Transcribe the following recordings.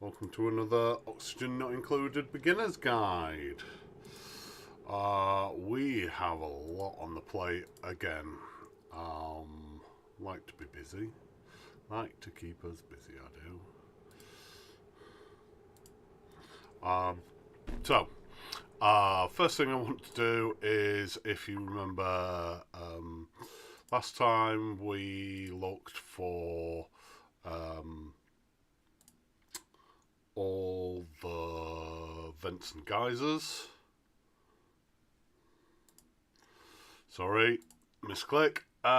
Welcome to another Oxygen Not Included Beginner's Guide. We have a lot on the plate again. Like to be busy. Like to keep us busy, I do. First thing I want to do is, if you remember, last time we looked for all the vents and geysers. Sorry, misclick. So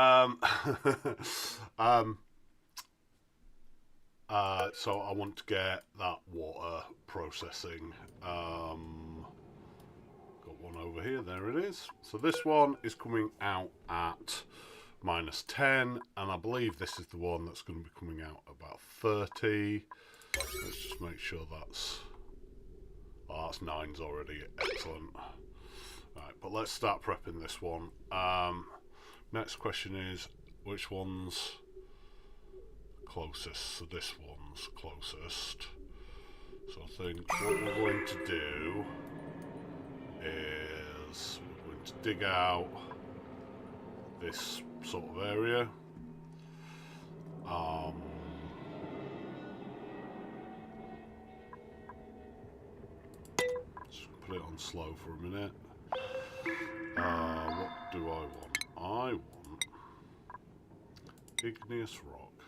I want to get that water processing. Got one over here, there it is. So this one is coming out at -10, and I believe this is the one that's going to be coming out about 30. Let's just make sure that's... Oh, that's 9's already. Excellent. Right, but let's start prepping this one. Next question is, which one's closest? So this one's closest. So I think what we're going to do is we're going to dig out this sort of area. Just put it on slow for a minute. What do I want? I want igneous rock.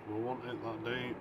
Do I want it that deep?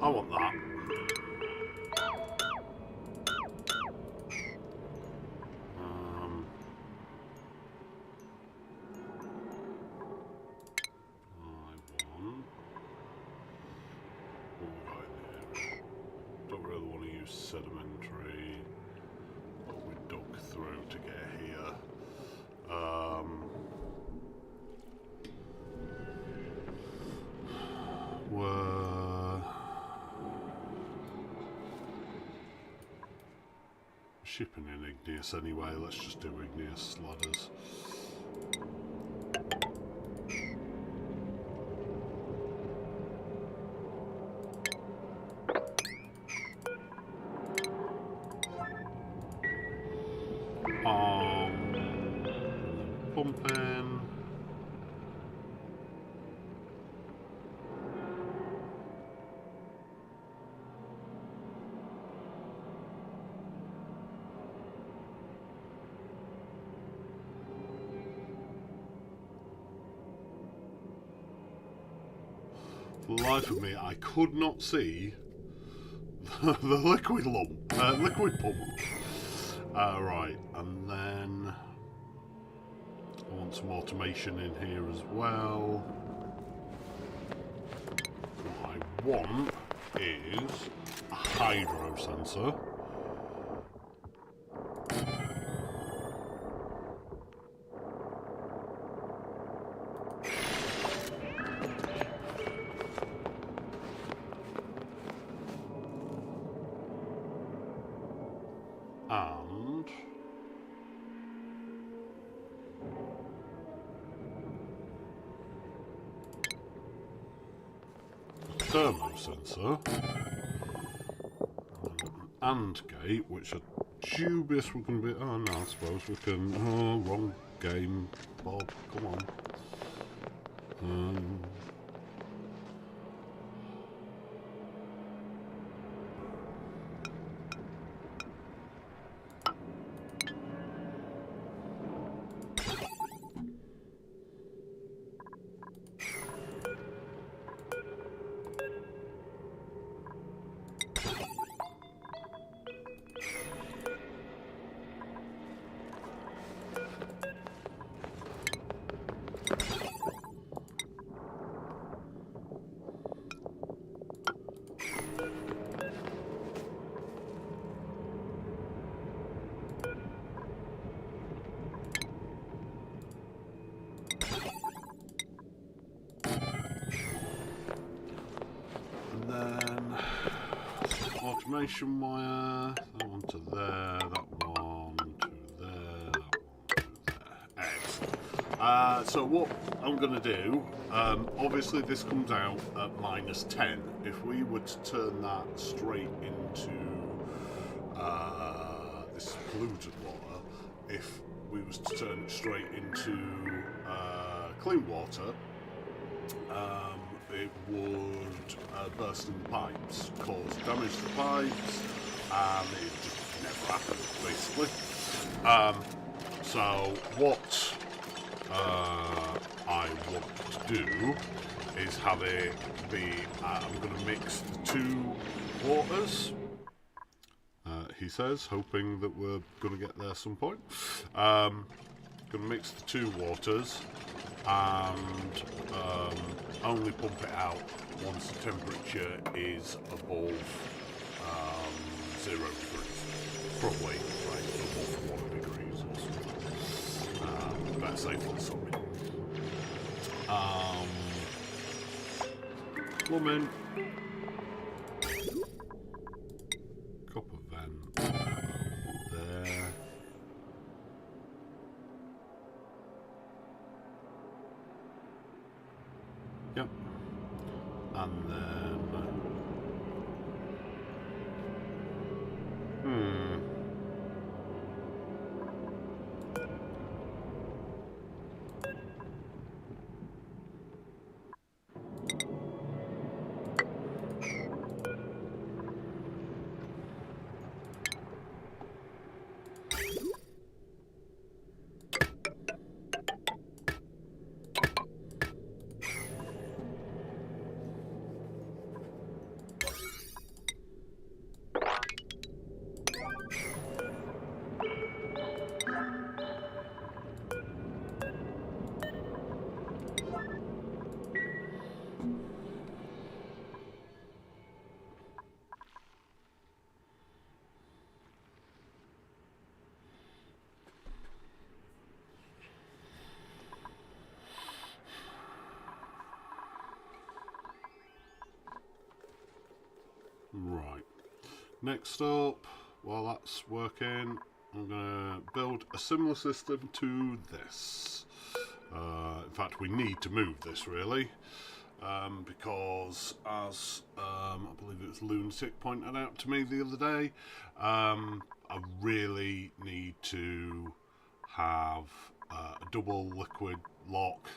I want that. Don't really want to use sedimentary, but we dug through to get here. We're shipping in igneous anyway. Let's just do igneous ladders. Pumping. For the life of me, I could not see the liquid liquid pump. Right, and then I want some automation in here as well. What I want is a hydro sensor. And thermo sensor, and gate, which are dubious we're going to be... Oh no, I suppose we can... Oh, wrong game, Bob, come on. information wire. That one to there, that one to there, that one to there. Excellent. So what I'm going to do, obviously this comes out at -10. If we were to turn that straight into this polluted water, if we was to turn it straight into clean water, it would burst in the pipes, cause damage to the pipes, and it just never happened, basically. So what I want to do is have it be, I'm going to mix the two waters, he says, hoping that we're going to get there some point. Going to mix the two waters and only pump it out once the temperature is above 0 degrees. Probably like above 1 degrees or something. Better safe than sorry. Plumbing. Copper vent there. Yep. And then right. Next up, while that's working, I'm going to build a similar system to this. In fact, we need to move this really, because as I believe it was Lunatic pointed out to me the other day, I really need to have a double liquid lock,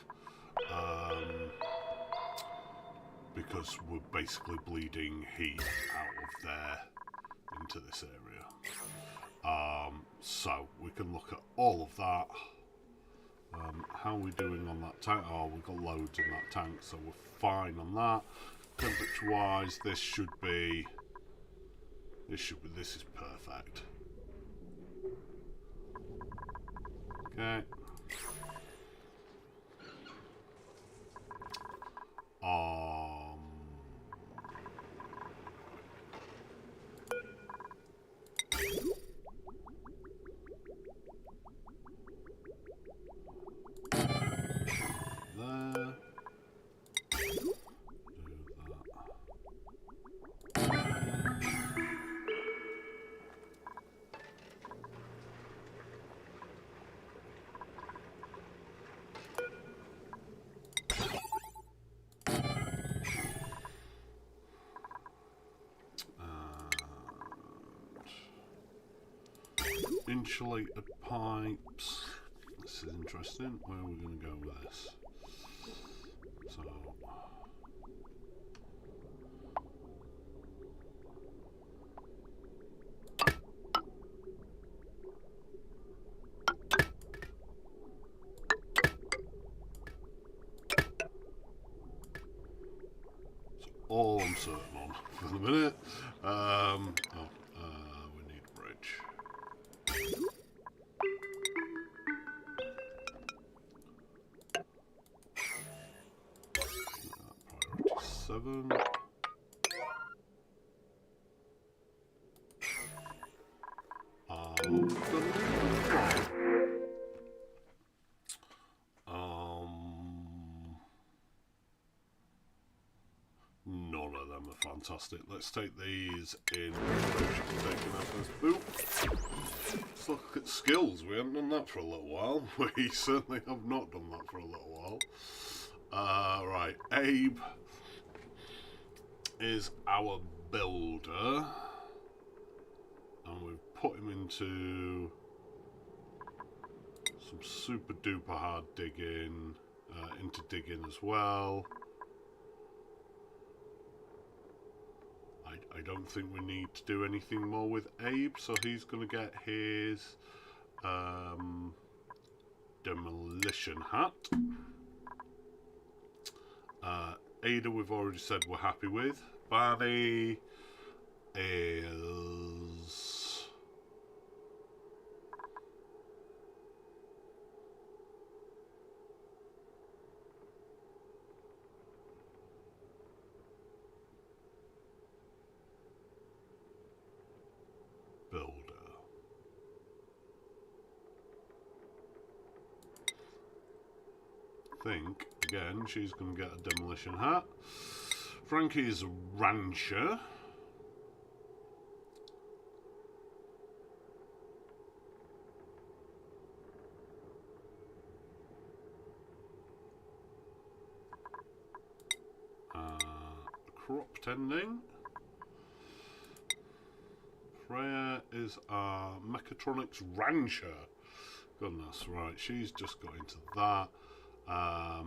because we're basically bleeding heat out of there into this area. So we can look at all of that. How are we doing on that tank? Oh, we've got loads in that tank, so we're fine on that. Temperature wise, this is perfect. Okay. There. Insulated pipes. This is interesting. Where are we going to go with this? So, all I'm certain on for the minute. We need a bridge. Priority 7. None of them them are fantastic. Let's take these in preparation for taking our first boot. Let's look at skills. We haven't done that for a little while. We certainly have not done that for a little while. Right, Abe is our builder. And we've put him into some super duper hard digging, into digging as well. I don't think we need to do anything more with Abe, so he's going to get his demolition hat. Ada we've already said we're happy with. Barney is builder. I think again she's going to get a demolition hat. Frankie is a rancher. Crop tending. Freya is our mechatronics rancher. Goodness, right, she's just got into that. I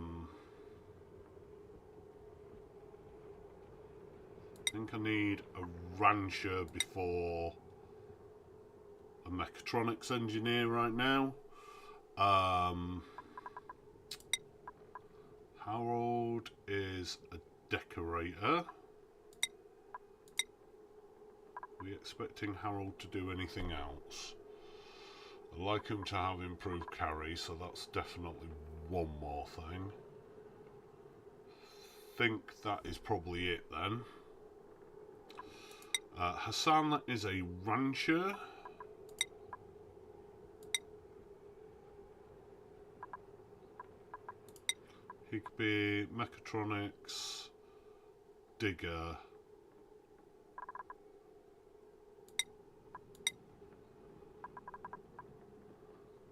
think I need a rancher before a mechatronics engineer right now. Harold is a decorator. Are we expecting Harold to do anything else? I'd like him to have improved carry, so that's definitely one more thing. Think that is probably it then. Hassan is a rancher. He could be mechatronics, digger,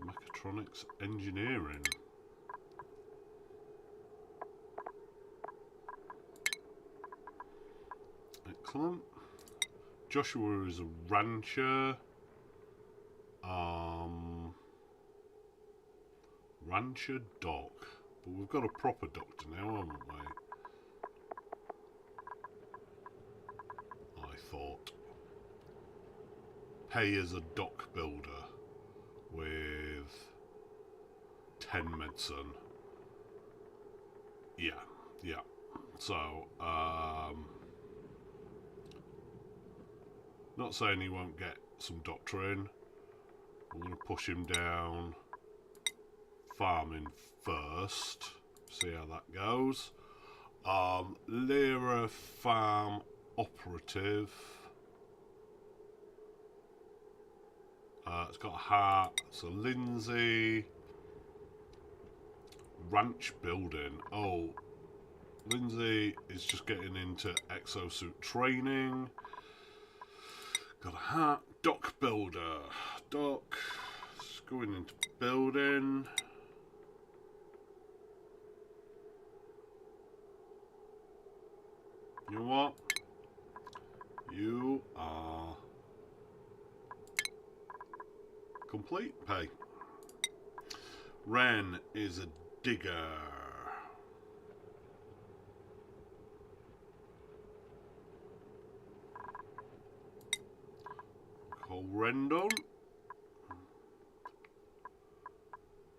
mechatronics engineering. Excellent. Joshua is a rancher. Rancher doc. But we've got a proper doctor now, haven't we? I thought. Pay as a dock builder with 10 medicine. Yeah. So, not saying he won't get some doctoring. I'm going to push him down farming first. See how that goes. Lyra farm operative. It's got a hat. So Lindsay ranch building. Oh, Lindsay is just getting into exosuit training. Got a hat. Dock builder. Dock. It's going into building. You know what? You are complete pay. Ren is a digger. Call Ren done.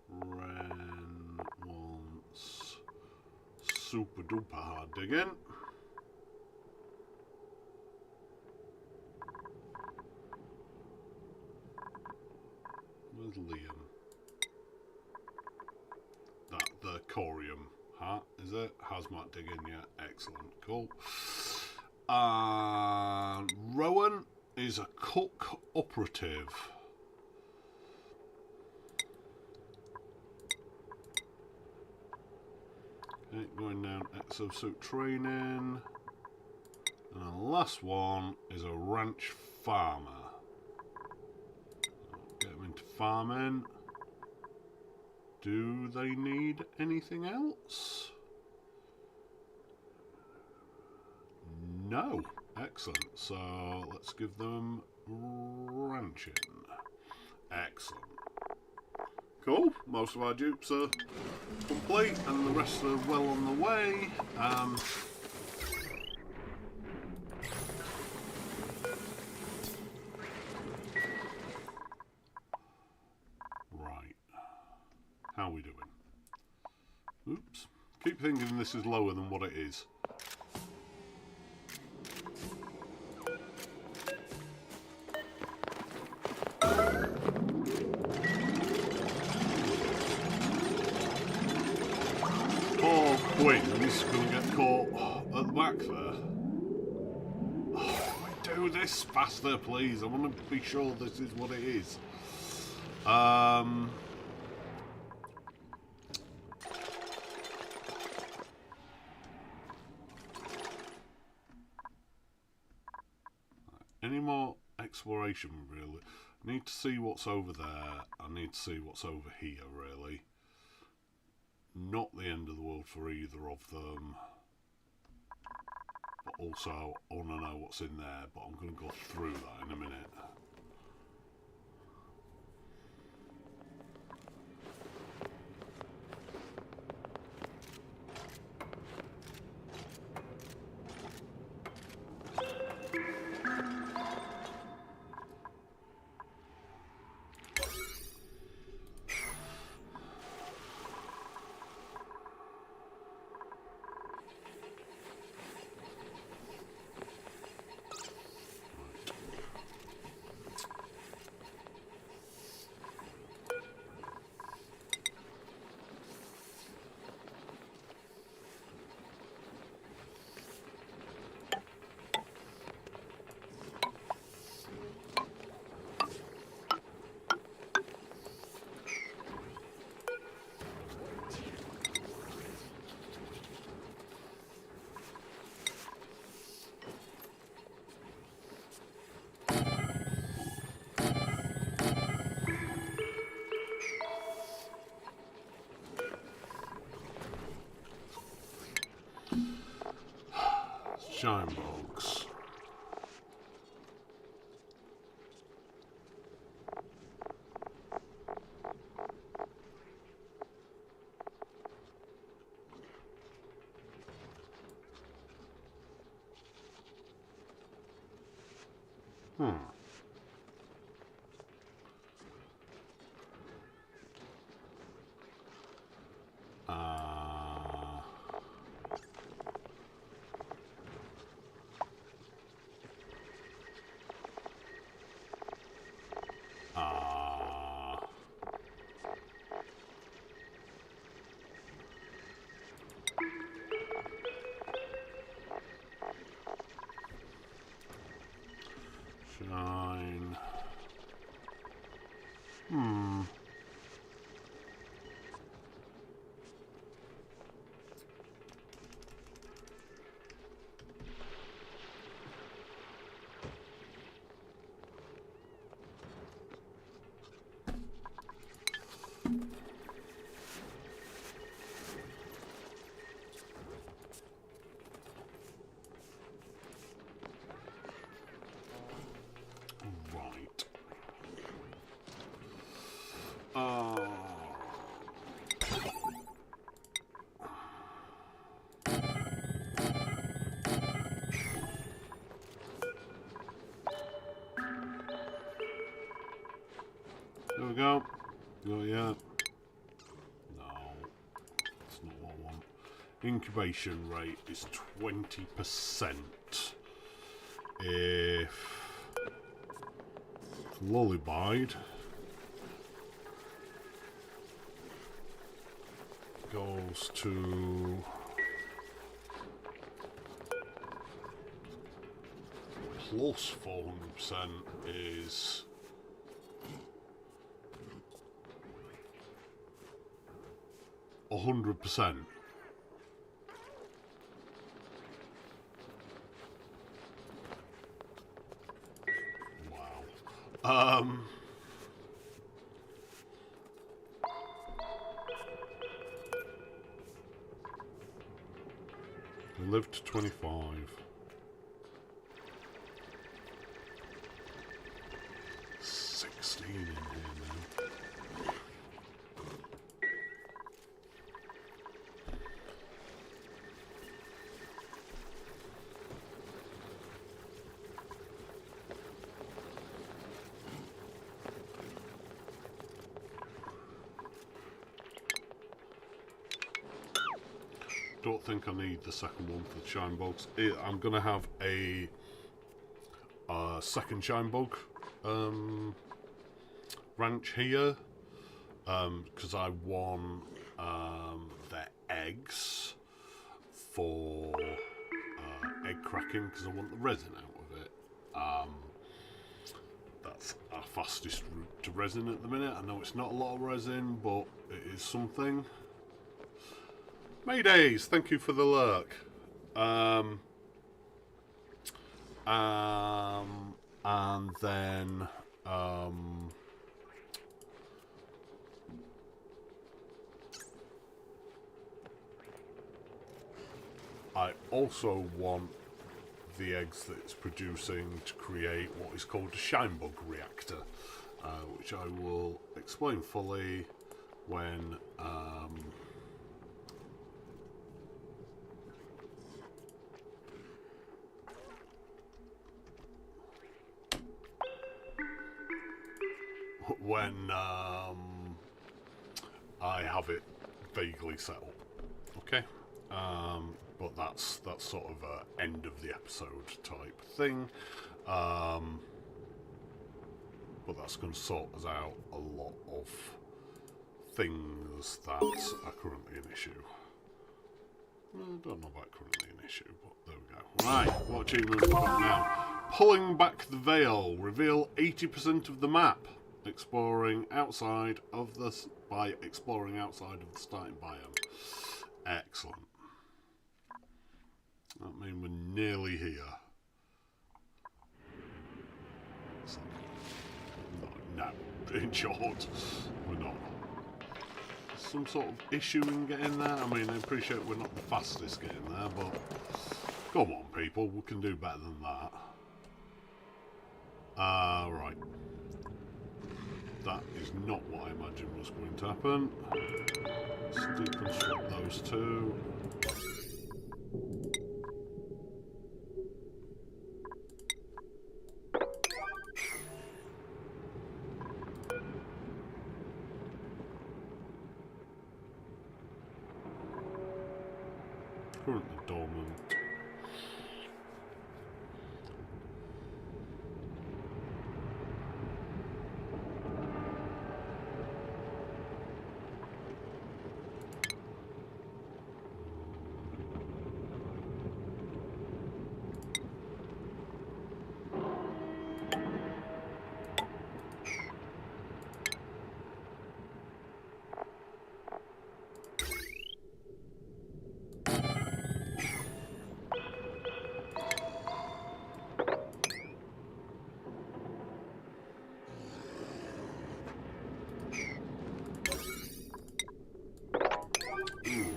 Ren wants super duper hard digging. Where's Liam? That the corium hat, is it? Hazmat digging, yeah, excellent, cool. Rowan is a cook operative. Okay, going down exosuit training. And the last one is a ranch farmer. Get them into farming. Do they need anything else? No. Excellent. So let's give them ranching. Excellent. Cool. Most of our dupes are complete and the rest are well on the way. Right. How are we doing? Oops. Keep thinking this is lower than what it is. Poor Quinn's going to get caught at the back there. Oh, do this faster, please. I want to be sure this is what it is. Any more exploration, really? I need to see what's over there. I need to see what's over here, really. Not the end of the world for either of them. But also, I want to know what's in there, but I'm going to go through that in a minute. Shine box. Shine. Right. There we go. Not yet. No, that's not what I want. Incubation rate is 20%. If Lullabied goes to plus 400% is 100%. We lived to 25. In here now. Don't think I need the second one for the shine bugs. I'm gonna have a second shine bug ranch here because I want their eggs for egg cracking because I want the resin out of it. That's our fastest route to resin at the minute. I know it's not a lot of resin, but it is something. Maydays, thank you for the lurk. And then I also want the eggs that it's producing to create what is called a shine bug reactor, which I will explain fully when I have it vaguely set up. Okay. But that's sort of a end of the episode type thing. But that's going to sort us out a lot of things that are currently an issue. I don't know about currently an issue, but there we go. Right, what achievement have we got now? Pulling back the veil, reveal 80% of the map. Exploring outside of the starting biome. Excellent. That means we're nearly here. So, no, in short, we're not. Some sort of issue in getting there. I mean, I appreciate we're not the fastest getting there, but come on, people, we can do better than that. Right. That is not what I imagined was going to happen. Let's deconstruct those two. Currently dormant.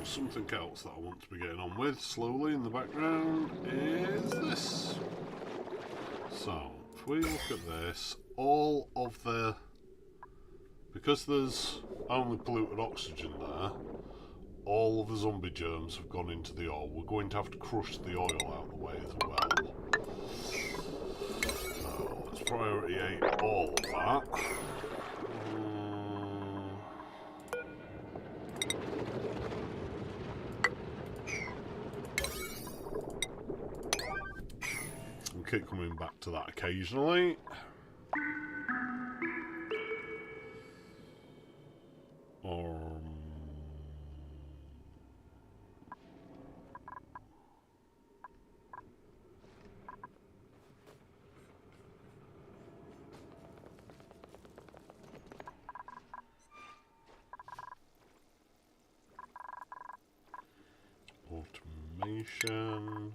Something else that I want to be getting on with slowly in the background is this. So, if we look at this, all of the... because there's only polluted oxygen there, all of the zombie germs have gone into the oil. We're going to have to crush the oil out of the way as well. So, let's priority 8 all of that. Keep coming back to that occasionally. Automation.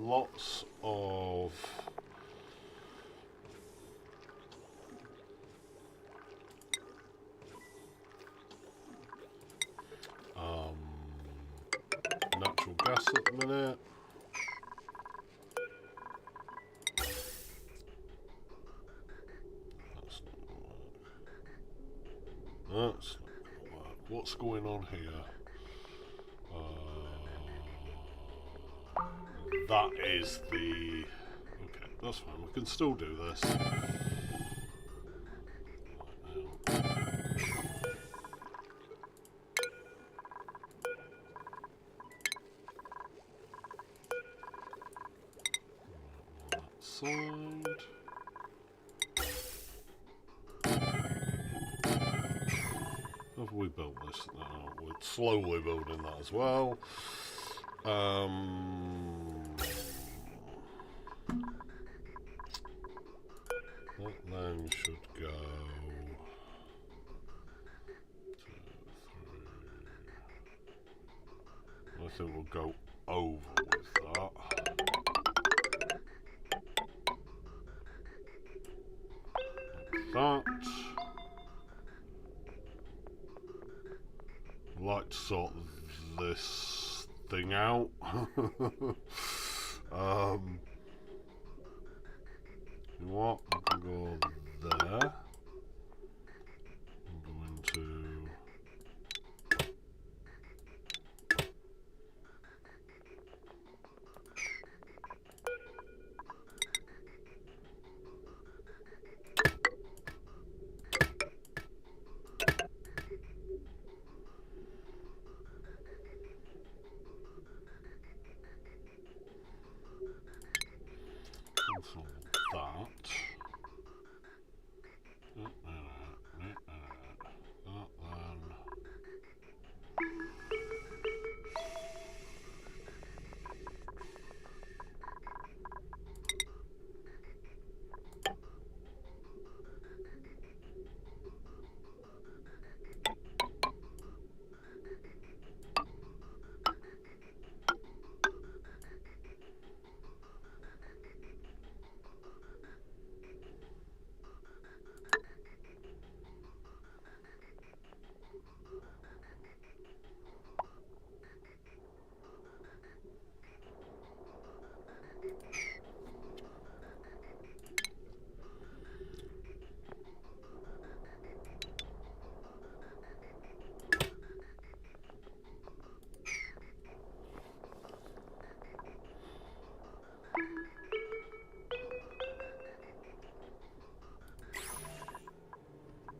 lots of natural gas at the minute. That's not gonna work. That's not gonna work. What's going on here? That is the... Okay, that's fine. We can still do this. Side. Have we built this now? We're slowly building that as well. That then should go 2, 3. I think we'll go over with that. That. I'd like to sort this thing out. You know what? I can go there. I'm going to... cancel that.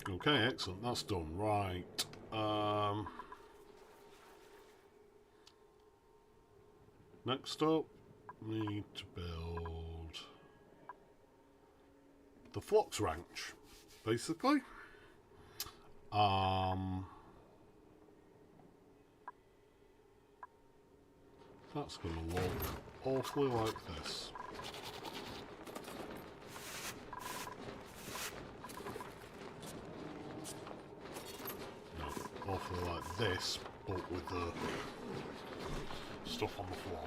Okay, excellent. That's done. Right. Next up, we need to build the flox ranch, basically. That's going to look awfully like this. Awfully like this, but with the stuff on the floor.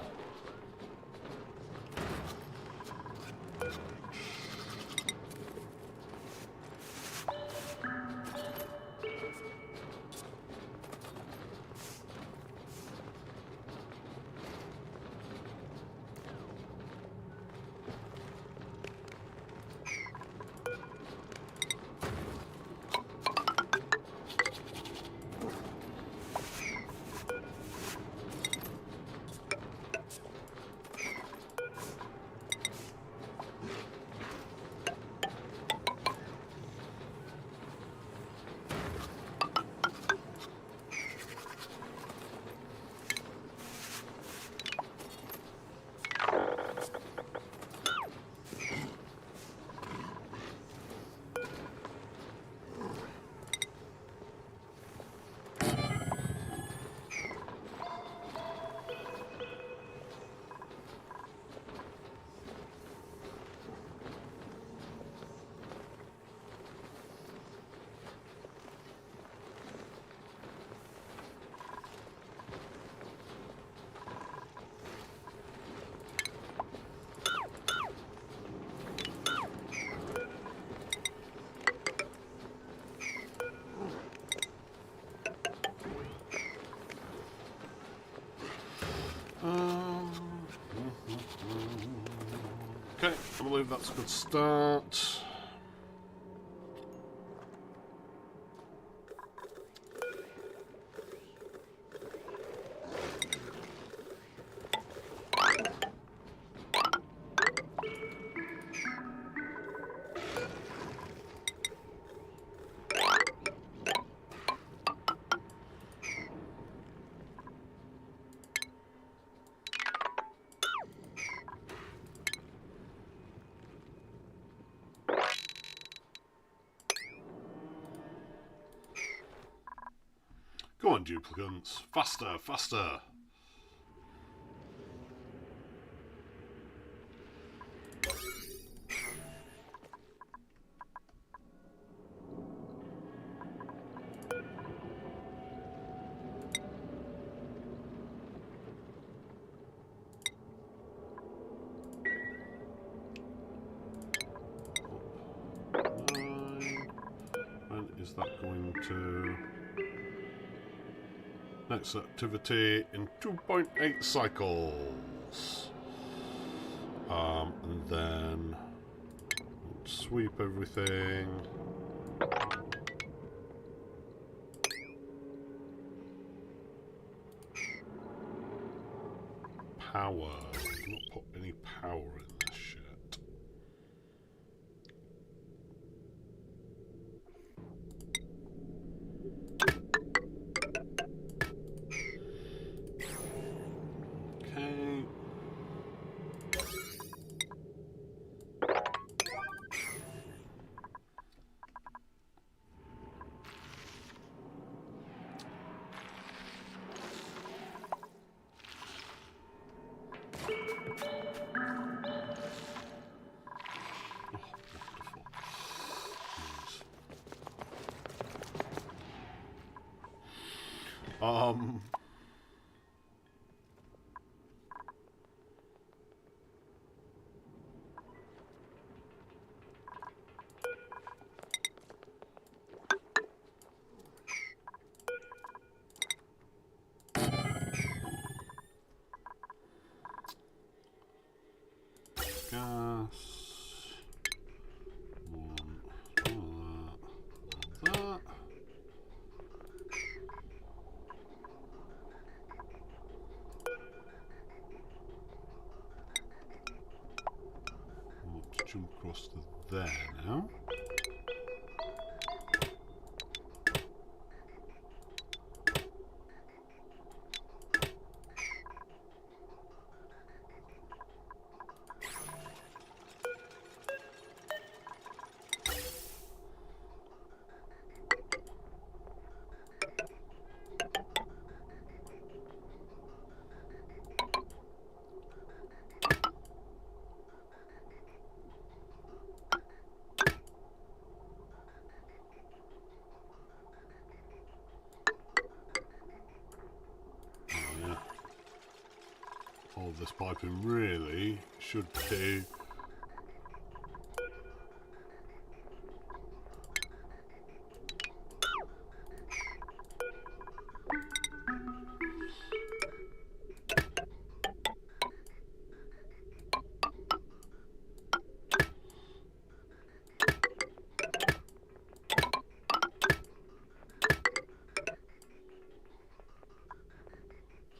I believe that's a good start. Go on, duplicants. Faster, faster. And is that going to... Next activity in 2.8 cycles. And then sweep everything. Power. I've not put any power in this shit. Okay. Gas. That. Let's jump across to there now. All this piping really should be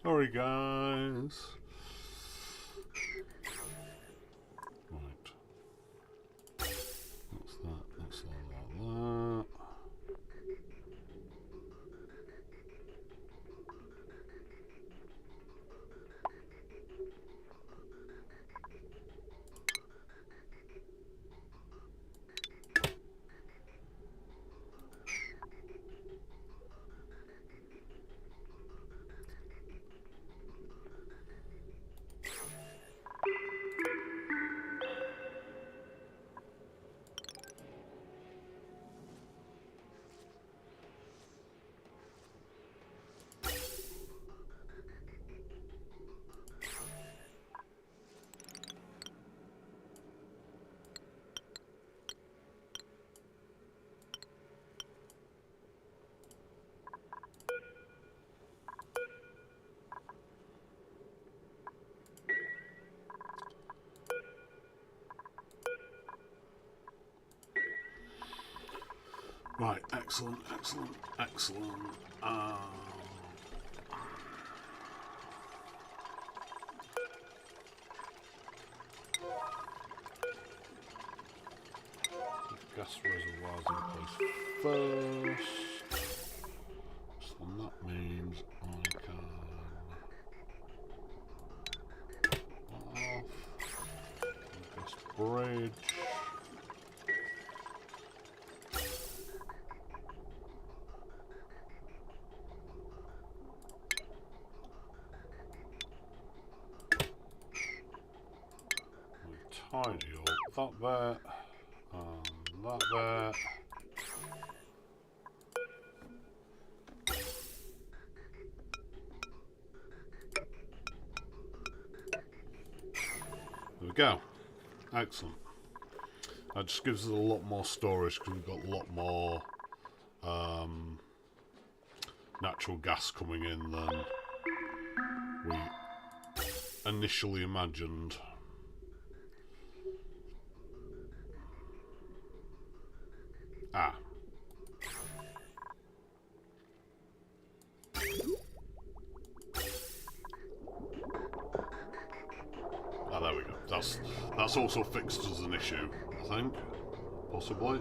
sorry guys. Right. What's that? That's all like that. Excellent, excellent, excellent. Gas reservoirs in place first. So that means I can off gas bridge. Tidy up that there. That there. There we go. Excellent. That just gives us a lot more storage because we've got a lot more natural gas coming in than we initially imagined. Ah. Ah, there we go. That's also fixed as an issue, I think. Possibly.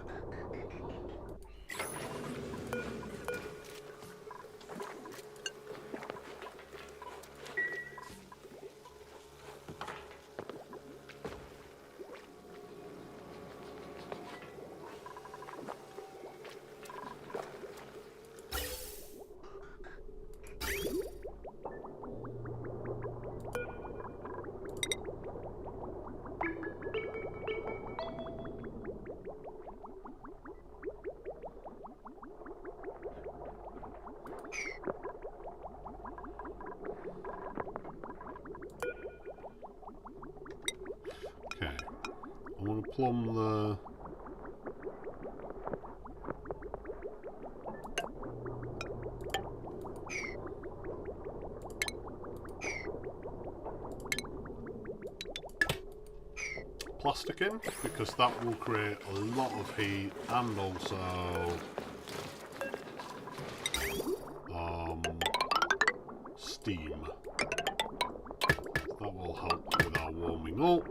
I want to plumb the plastic in because that will create a lot of heat and also steam. That will help with our warming up.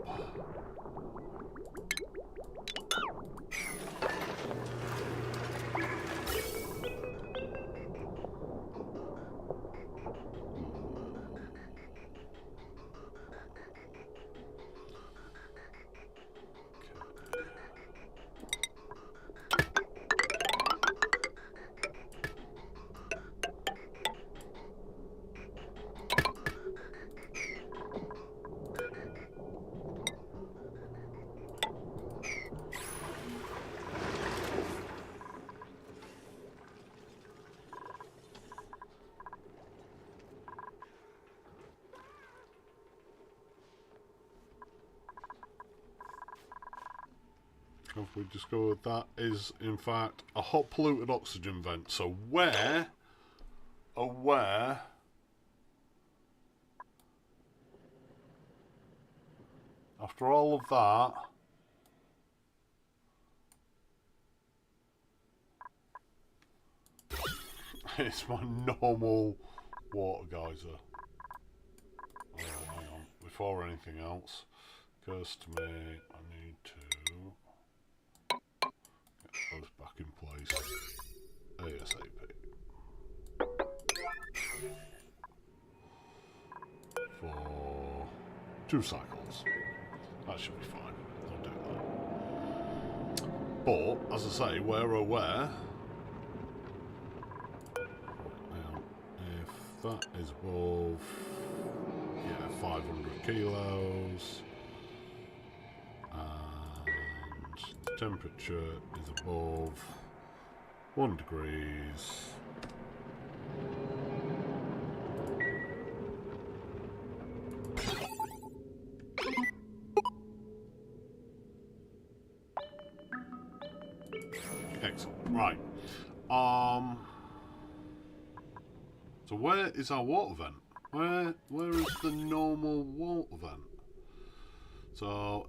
Have we discovered that is in fact a hot polluted oxygen vent? So where after all of that it's my normal water geyser. Oh, hang on. Before anything else, occurs to me I need to get those back in place ASAP. For 2 cycles. That should be fine. I'll do that. But, as I say, we're aware. Now, if that is above, 500 kilos, and the temperature is above 1 degrees. Excellent. Right. So where is our water vent? Where is the normal water vent? So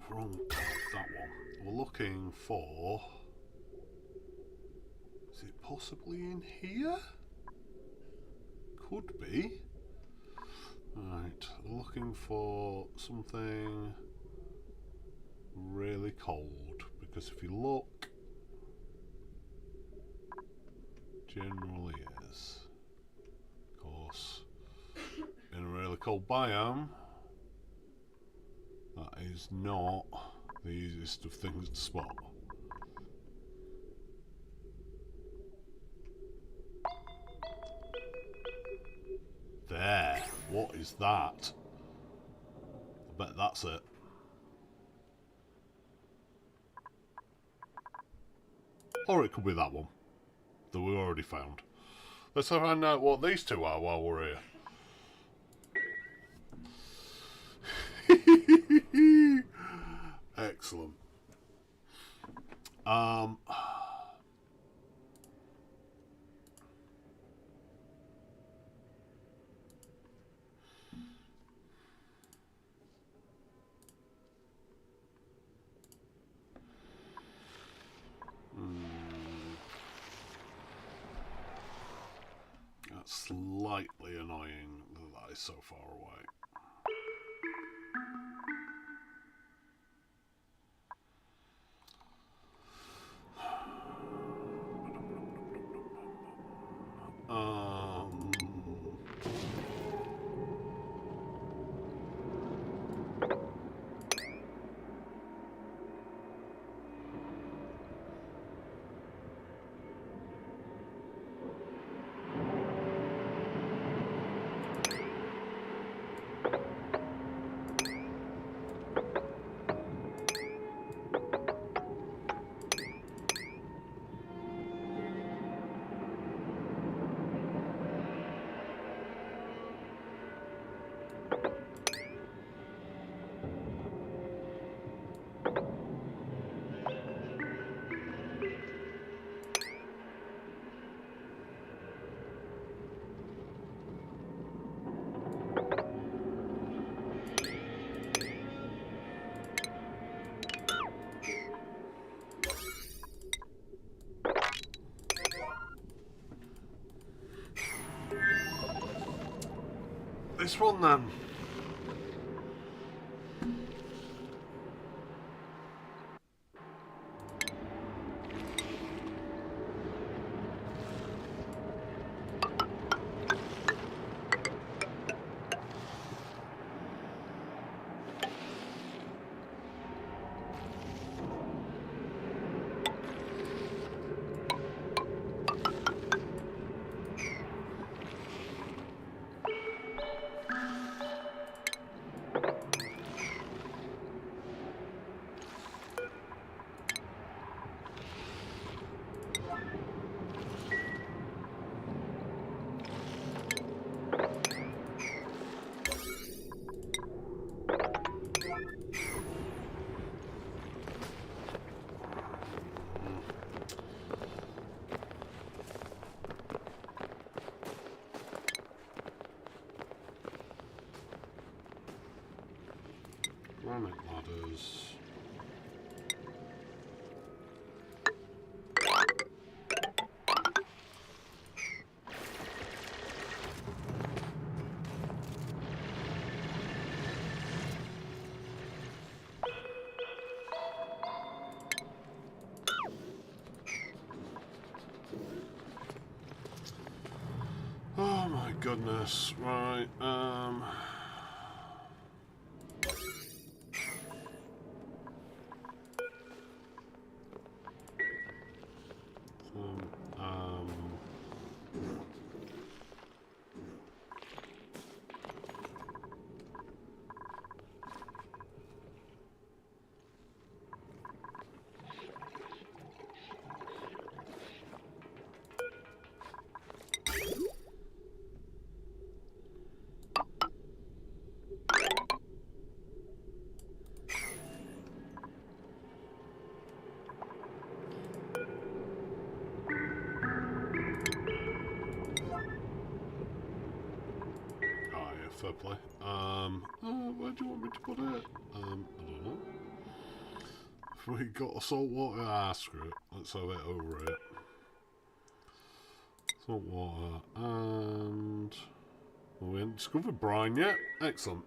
wrong. That one. We're looking for possibly in here? Could be. Right, looking for something really cold, because if you look, generally is. Of course, in a really cold biome, that is not the easiest of things to spot. There, what is that? I bet that's it. Or it could be that one that we already found. Let's find out what these two are while we're here. Excellent. That's slightly annoying that that is so far away. This one then. Granite ladders. Oh my goodness, right, fair play. Where do you want me to put it? I don't know. If we got a saltwater, screw it. Let's have it over it. Salt water and... Well, we haven't discovered brine yet. Excellent.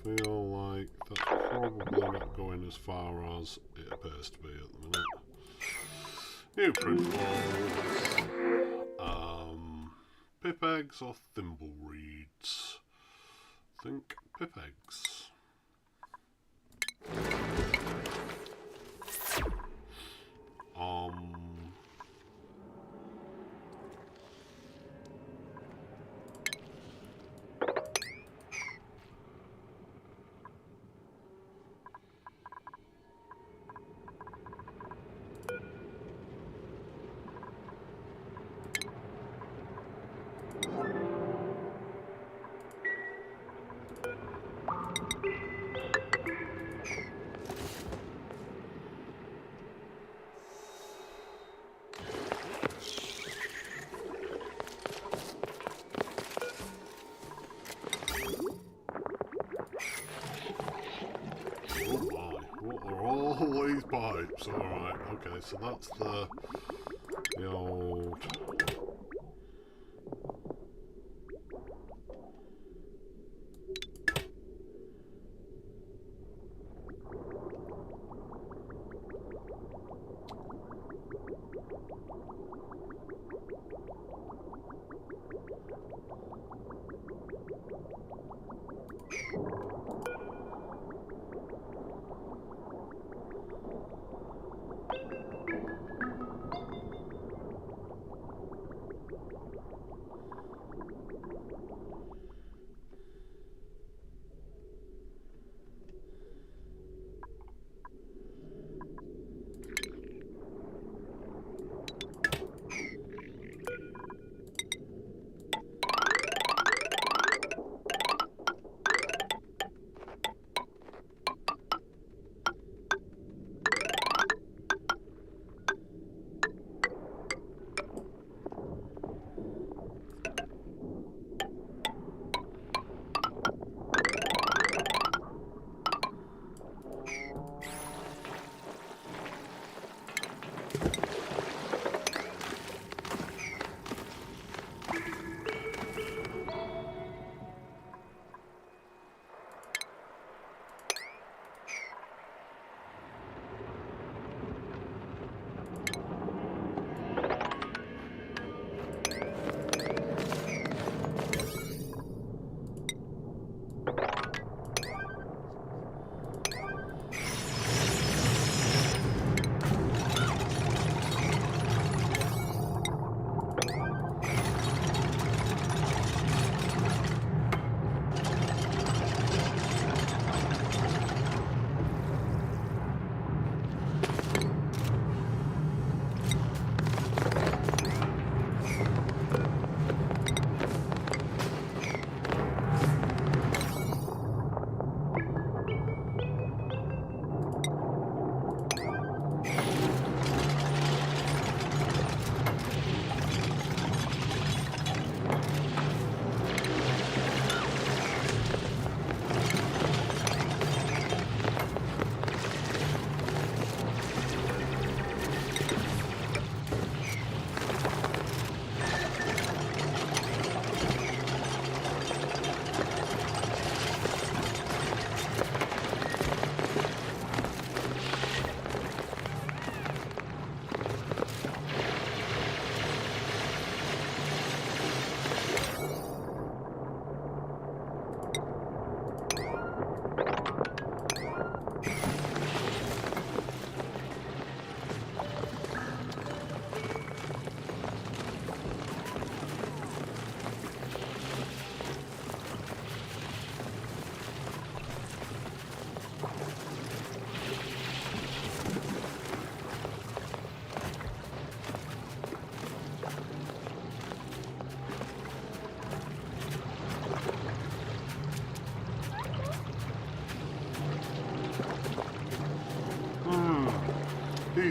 Feel like that's probably not going as far as it appears to be at the minute. New principles. Pip eggs or thimble reeds? Think pip eggs. Always pipes, alright, okay, so that's the old...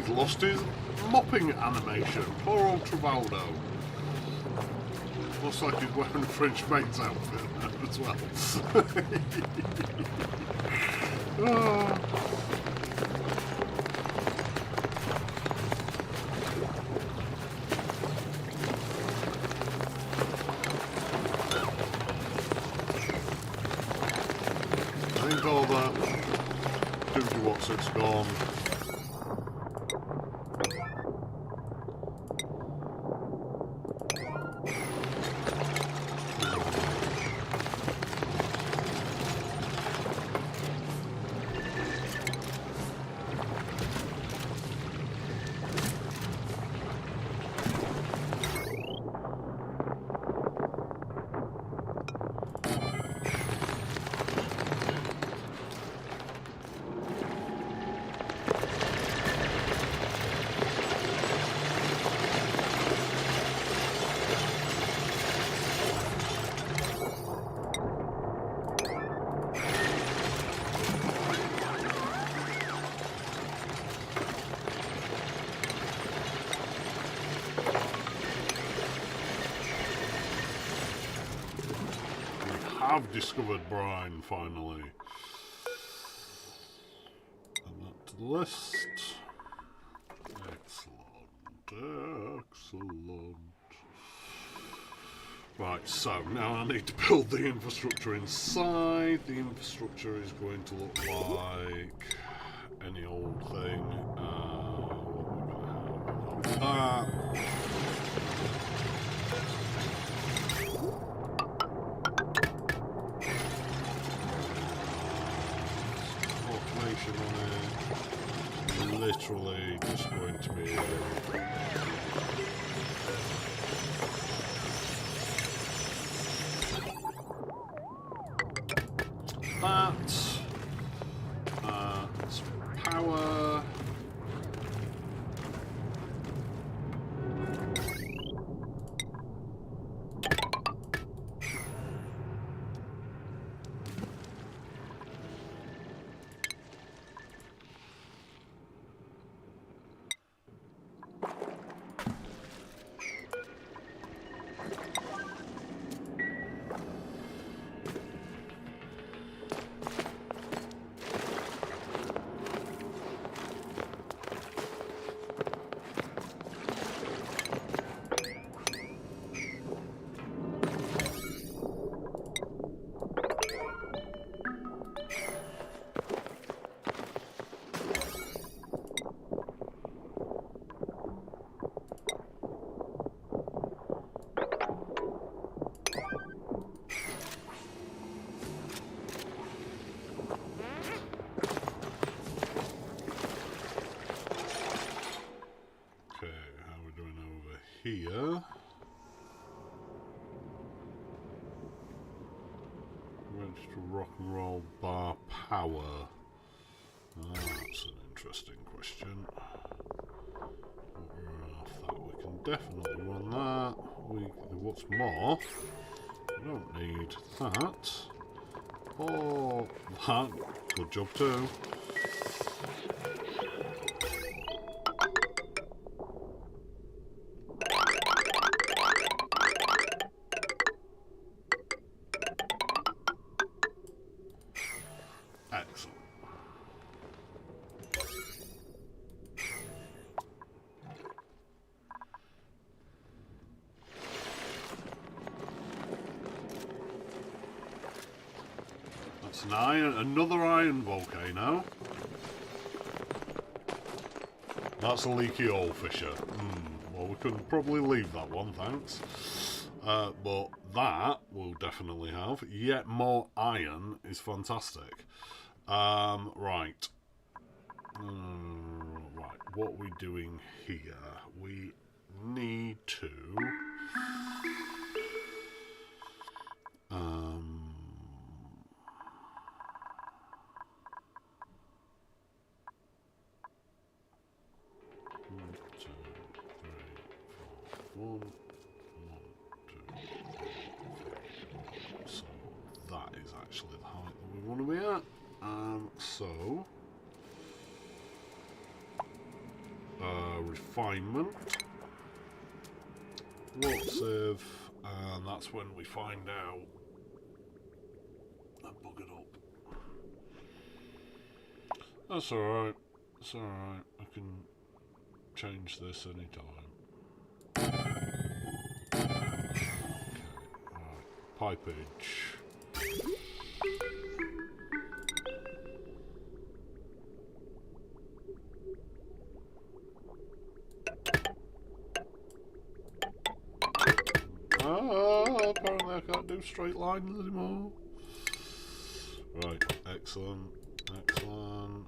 he's lost his mopping animation. Poor old Travaldo. Looks like he's wearing a French mate's outfit as well. Oh. I think all that what's gone. I've discovered brine finally. Add that to the list. Excellent, excellent. Right, so now I need to build the infrastructure inside. The infrastructure is going to look like any old thing. What we're going to have automation on it. Literally just going to be that's power. Here, register rock and roll bar power. That's an interesting question. We can definitely run that. What's more, we don't need that or that. Good job too. Excellent. That's an iron, another iron volcano. That's a leaky oil fissure. Well, we can probably leave that one, thanks. But that we'll definitely have. Yet more iron is fantastic. Right. Right, what are we doing here? We need to... One, two, three, so that is actually the height that we want to be at. So refinement. Water sieve, and that's when we find out. I buggered up. That's alright. It's alright. I can change this anytime. Okay, alright. Pipage. Apparently I can't do straight lines anymore. Right, excellent, excellent.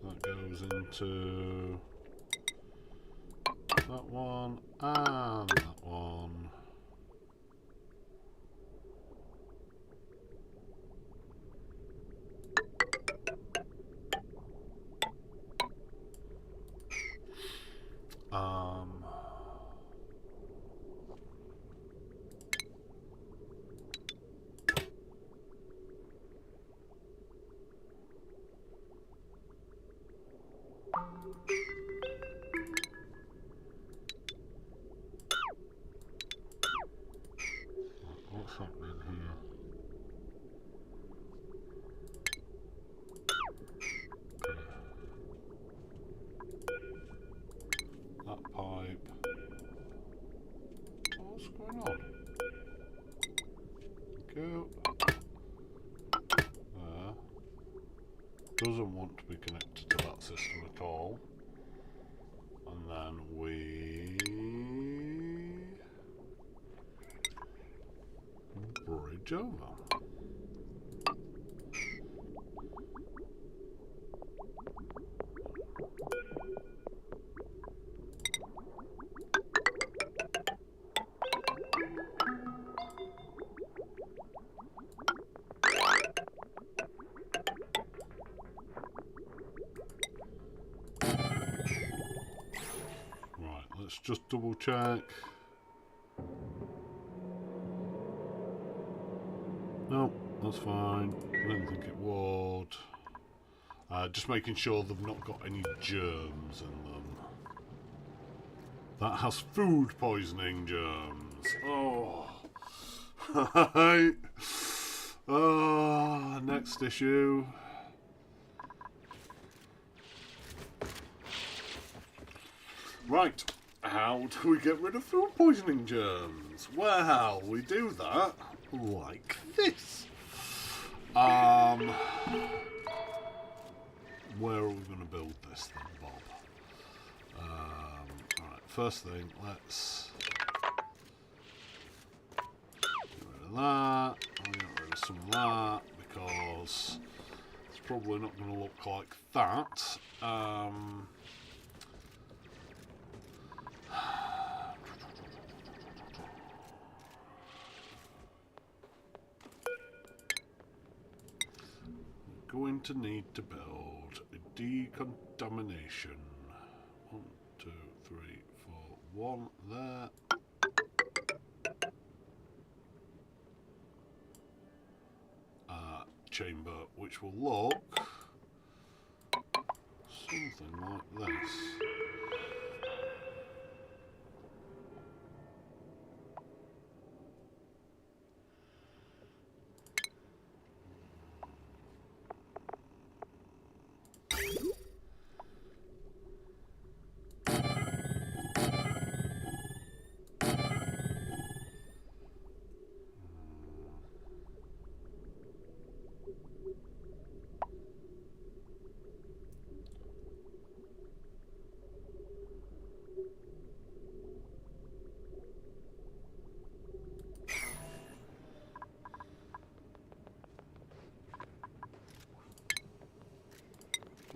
That goes into that one and that one. What's happening here? That pipe. What's going on? Go. There. Doesn't want to be connected to that system at all. And then we bridge over. Right, let's just double check. No, that's fine. I didn't think it would. Just making sure they've not got any germs in them. That has food poisoning germs. Oh. Right. Next issue. Right. How do we get rid of food poisoning germs? Well, we do that like this. Where are we going to build this then, Bob? Alright, first thing, let's get rid of that. I'll get rid of some of that because it's probably not going to look like that. Going to need to build a decontamination. 1, 2, 3, 4, 1 there. Chamber, which will look something like this.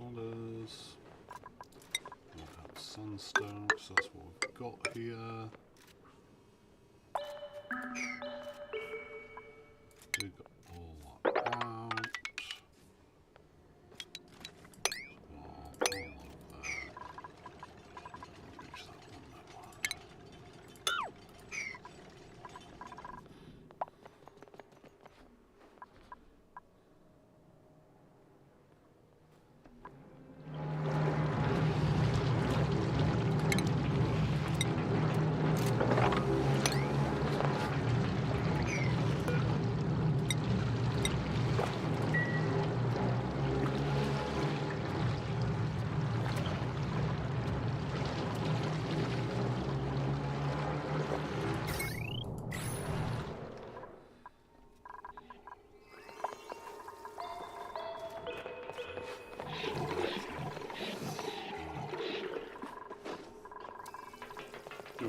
Others. We'll have sandstone, because that's what we've got here. Dig all that out. All of there. Reach that one, that one.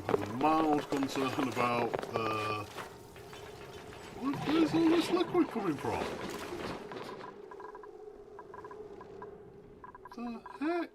I'm mild concerned about the... Where's all this liquid coming from? What the heck?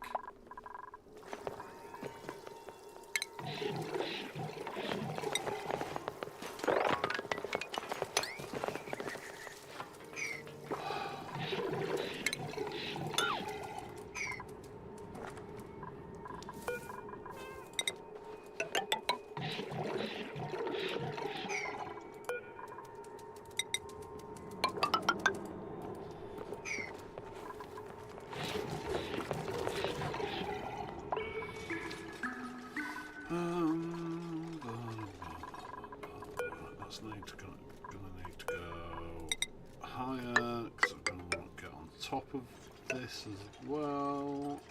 Gonna need to go higher because I'm gonna want to get on top of this as well.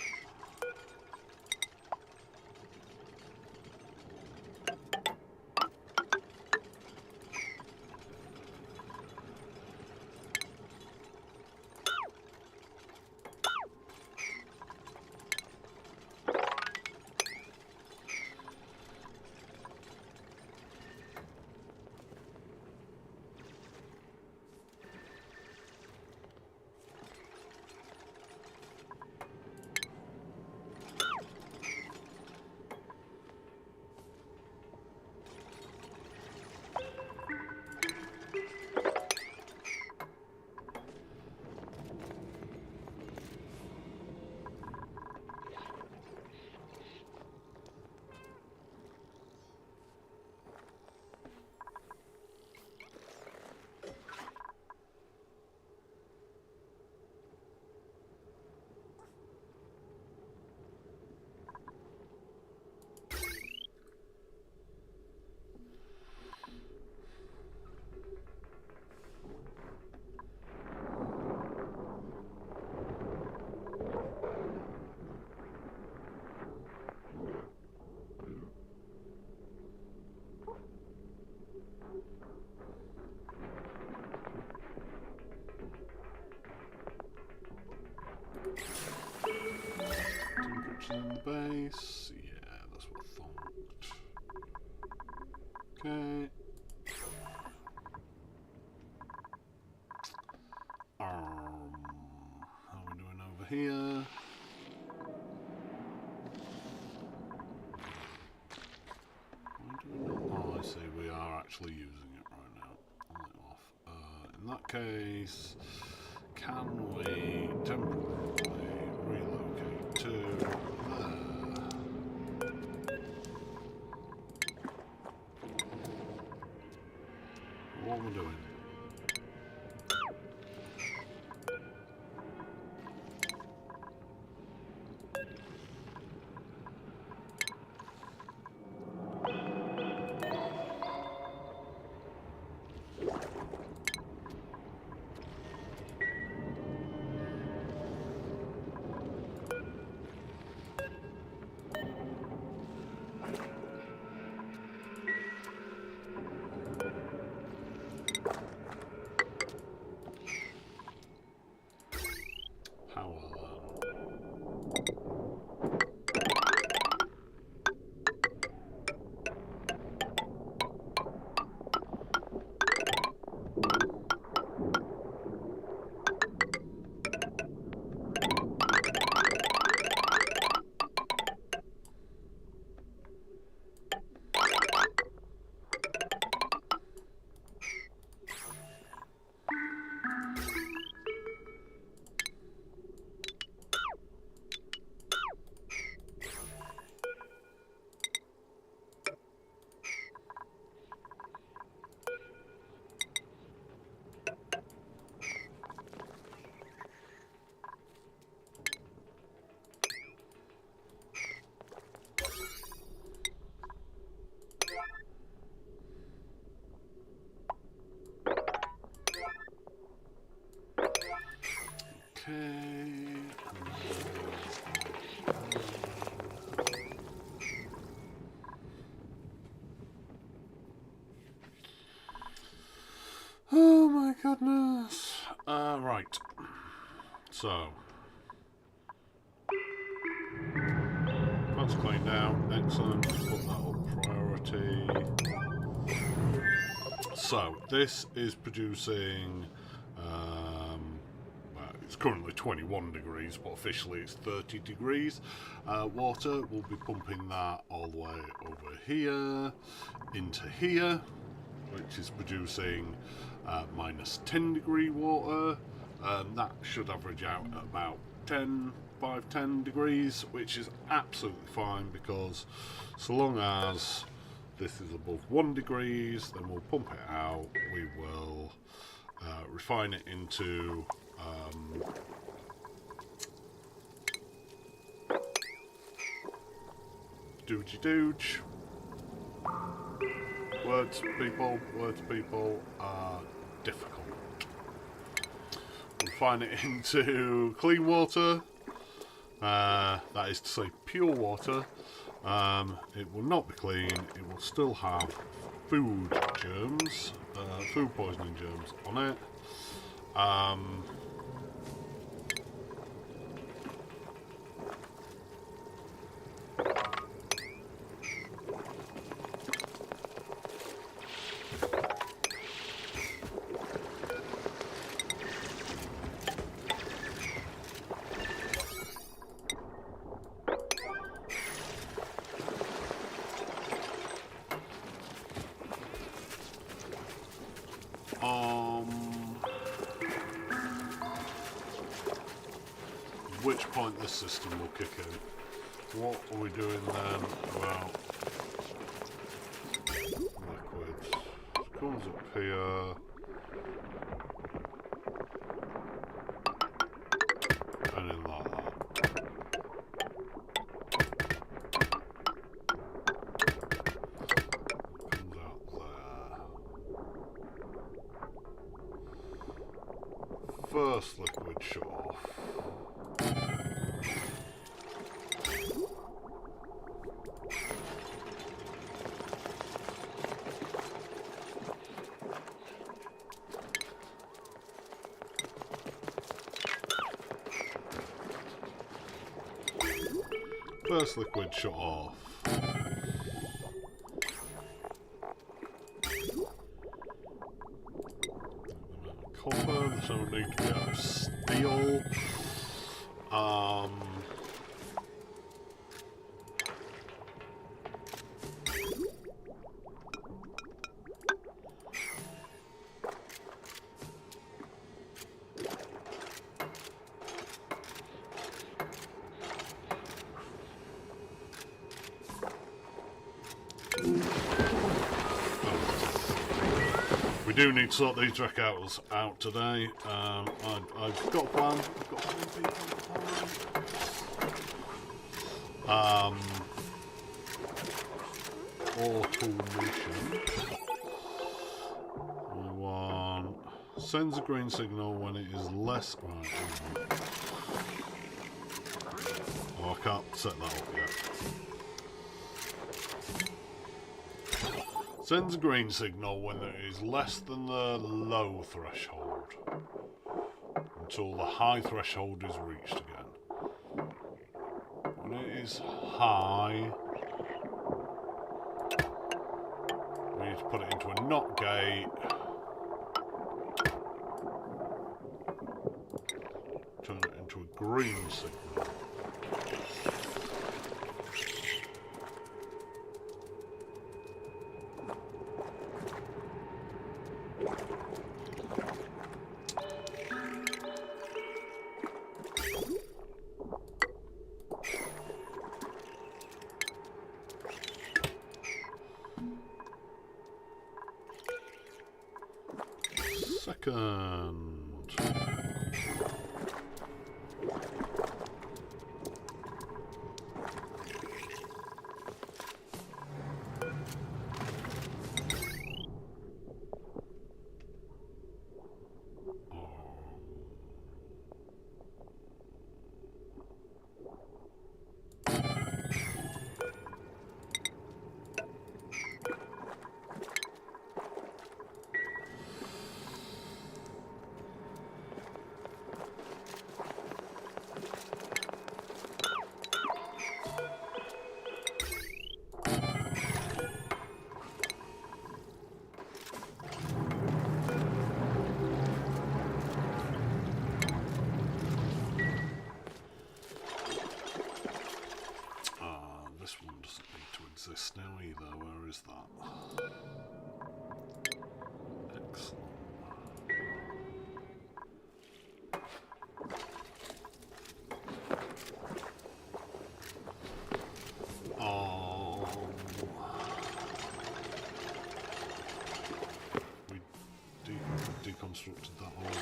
In the base, yeah, that's what I thought. Okay. How are we doing over here? Oh, I see. We are actually using it right now. I'll let it off. In that case, can we temporarily relocate to there? What am I doing? Oh my goodness. Right. So. That's cleaned out. Excellent. Put that up priority. 20. So this is producing, well, it's currently 21 degrees, but officially it's 30 degrees. Water, we'll be pumping that all the way over here, into here, which is producing minus 10 degree water. That should average out at about 5-10 degrees, which is absolutely fine, because so long as this is above 1 degrees, then we'll pump it out. We will refine it into doogey-dooge. Words, people are difficult. Refine it into clean water. That is to say pure water. It will not be clean. It will still have food germs, food poisoning germs on it. At which point this system will kick in. What are we doing then? Well, liquid comes up here. And in like that. Comes out there. First liquid shut off. First liquid shut off. Copper, there's no need to be out of steel. We do need to sort these Drakouts out today. I've got a plan. I've got automation. We want sends a green signal when it is less. Right. Oh, I can't set that up yet. Sends a green signal when it is less than the low threshold, until the high threshold is reached again. When it is high, we need to put it into a NOT gate. Turn it into a green signal. Second. this now either. Where is that? Excellent. We deconstructed that already.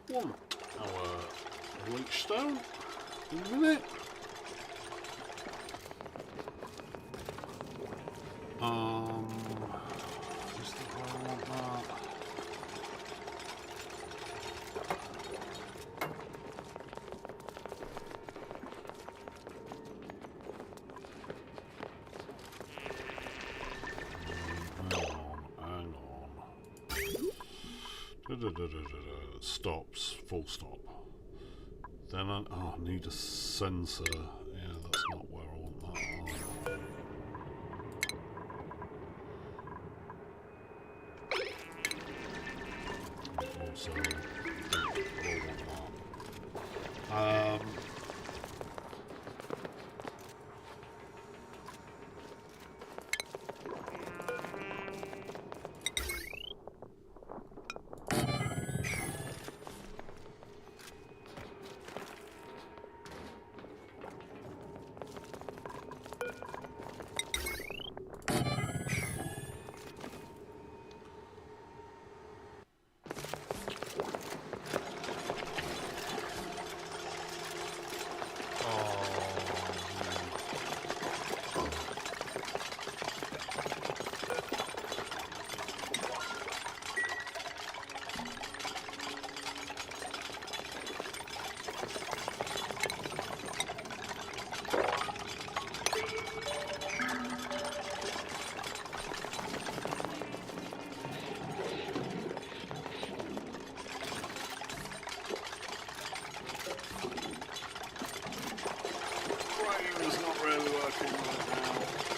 Want our bleach stone in a minute. Is that where I want that? Hang on. Stops, full stop. Then I need a sensor. Yeah, that's not where I want that. Also, I want that.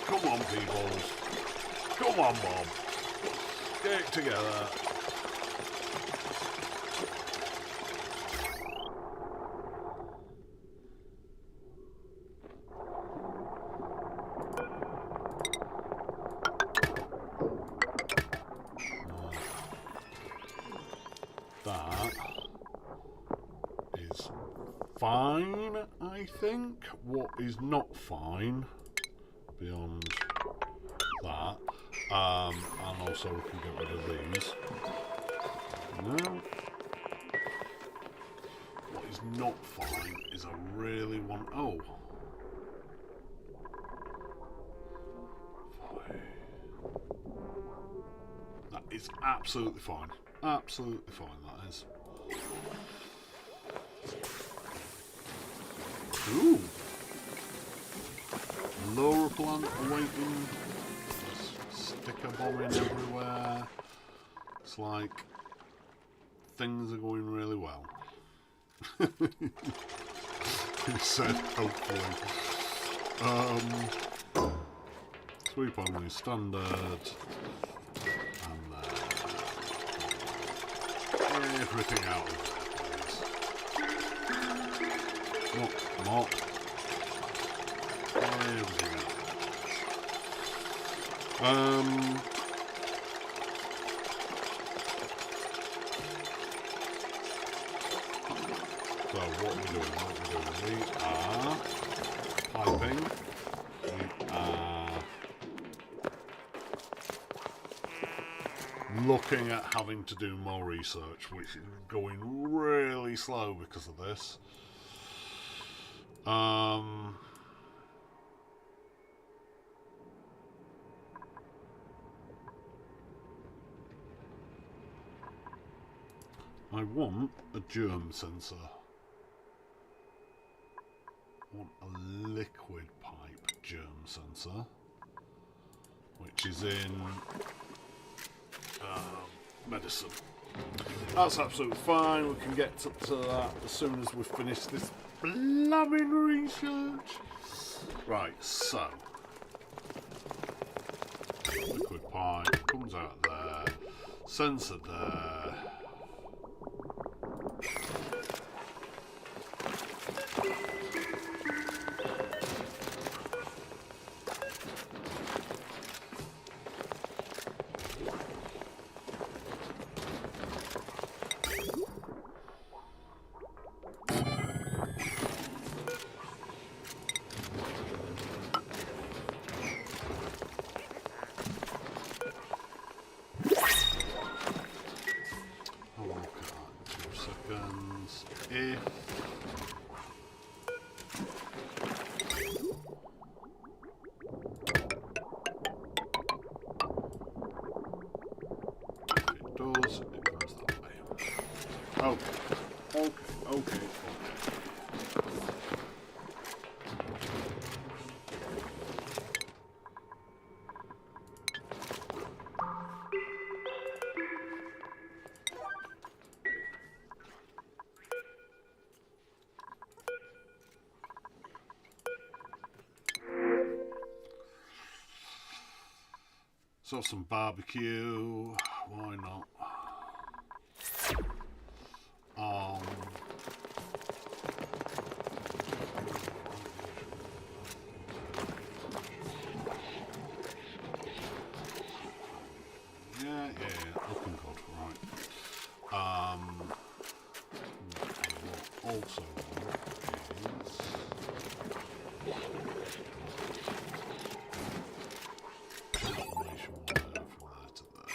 Come on, people. Come on, Bob. Get it together. That is fine, I think. What is not fine beyond that, and also we can get rid of these. No. What is not fine is I really want. Oh. That is absolutely fine. Absolutely fine, that is. Ooh. Lower plant awaiting. Sticker bombing everywhere. It's like things are going really well. He said, hopefully. Sweep only standard. And everything out of place. Mop. Everything out. So what we're doing, we are piping, we are looking at having to do more research, which is going really slow because of this. I want a germ sensor. I want a liquid germ sensor, which is in medicine. That's absolutely fine. We can get to that as soon as we finish this blooming research. Right, so liquid pipe comes out there, sensor there. Okay. So some barbecue, why not? Yeah, looking good, right. What also is information wire from there to there.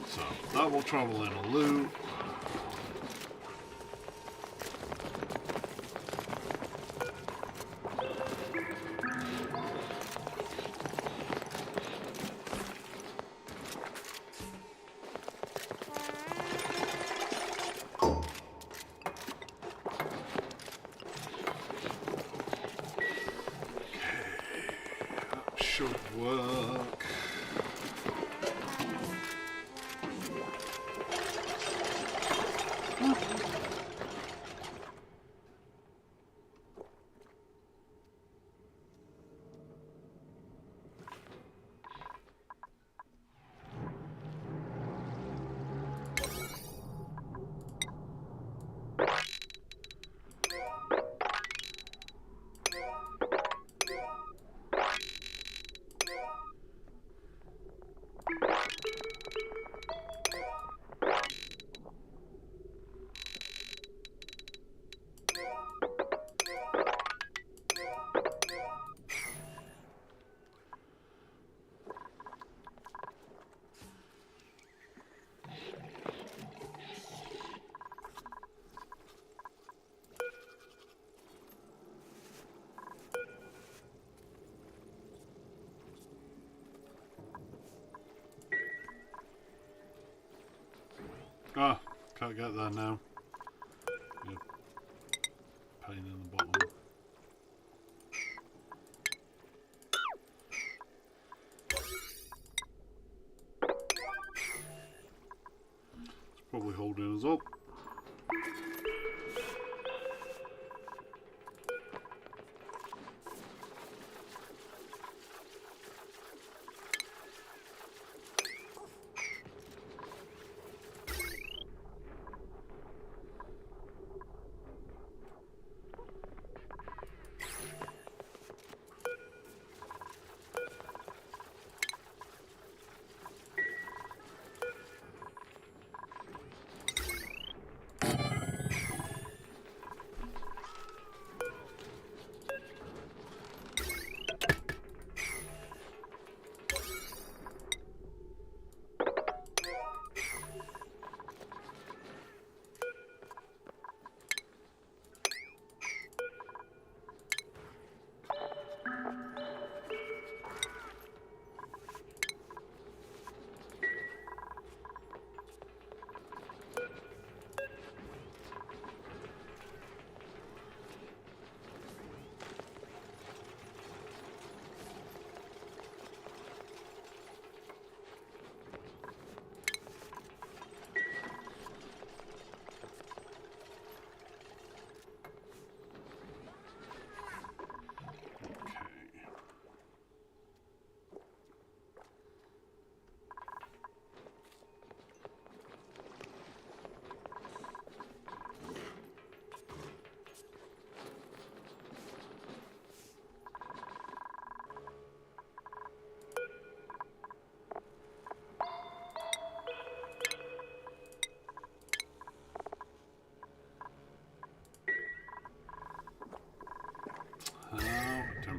So that will travel in a loop. Should work. Ah, can't get there now. Yep. Pain in the bottom. It's probably holding us up.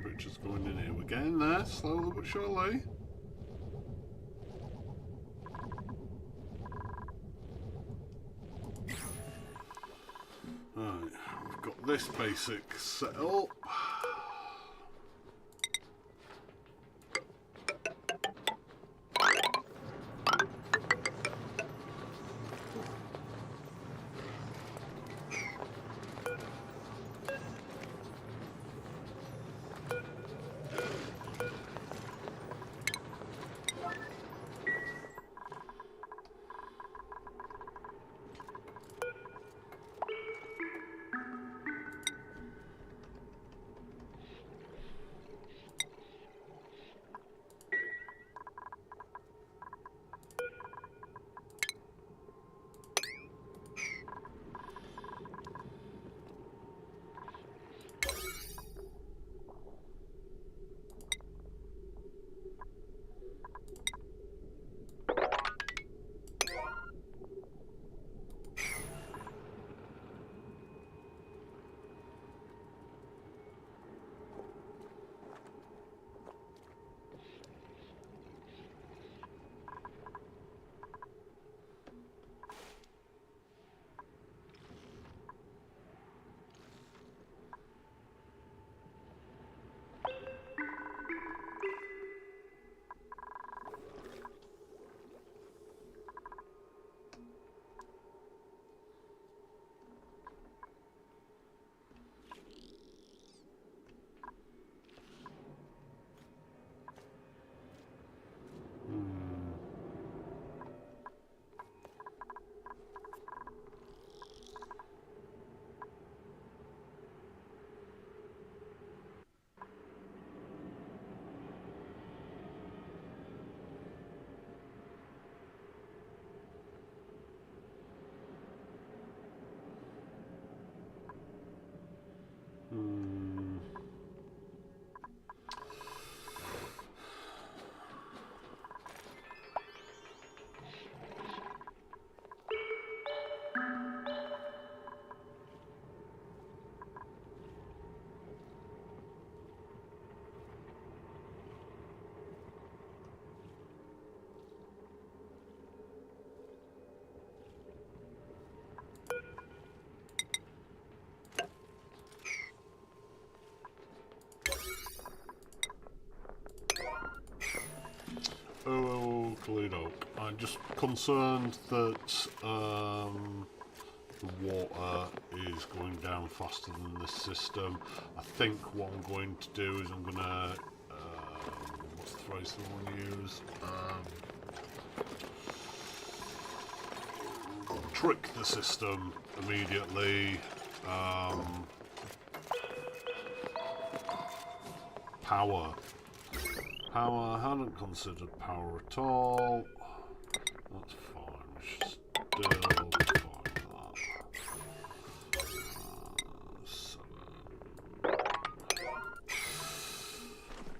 temperature's going in here. We're getting there, slowly but surely. Right, we've got this basic set up. Oh, Cluedo. I'm just concerned that the water is going down faster than this system. I think what I'm going to do is I'm going to... what's the phrase I want to use? Trick the system immediately. Power. Power, I hadn't considered power at all. That's fine, we should still be fine with that.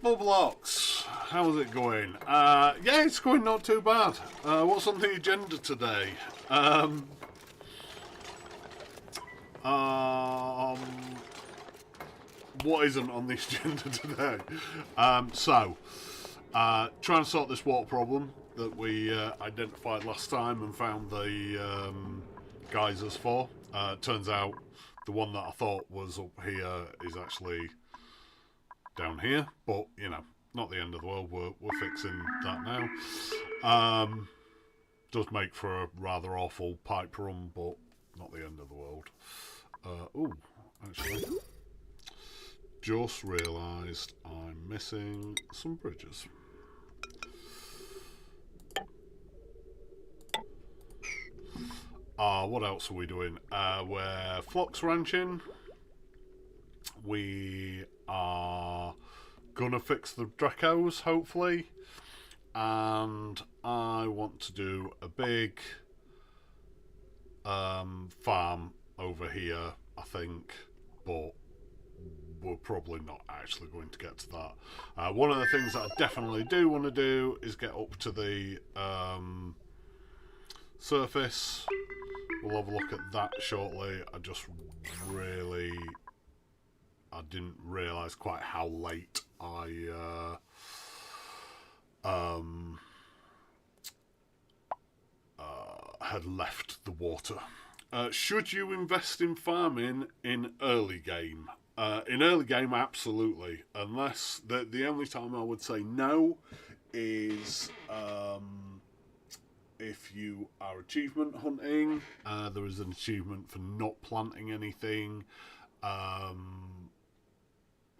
7. Flox, how's it going? Yeah, it's going not too bad. What's on the agenda today? What isn't on the agenda today? Try and sort this water problem that we identified last time and found the geysers for. Turns out the one that I thought was up here is actually down here, but you know, not the end of the world. We're fixing that now. Does make for a rather awful pipe run, but not the end of the world. Oh, actually, just realised I'm missing some bridges. What else are we doing? We're flox ranching. We are gonna fix the Dracos, hopefully. And I want to do a big farm over here, I think, but we're probably not actually going to get to that. One of the things that I definitely do want to do is get up to the surface. We'll have a look at that shortly. I just really I didn't realise quite how late I had left the water. Should you invest in farming in early game? In early game, absolutely. Unless the only time I would say no is if you are achievement hunting. There is an achievement for not planting anything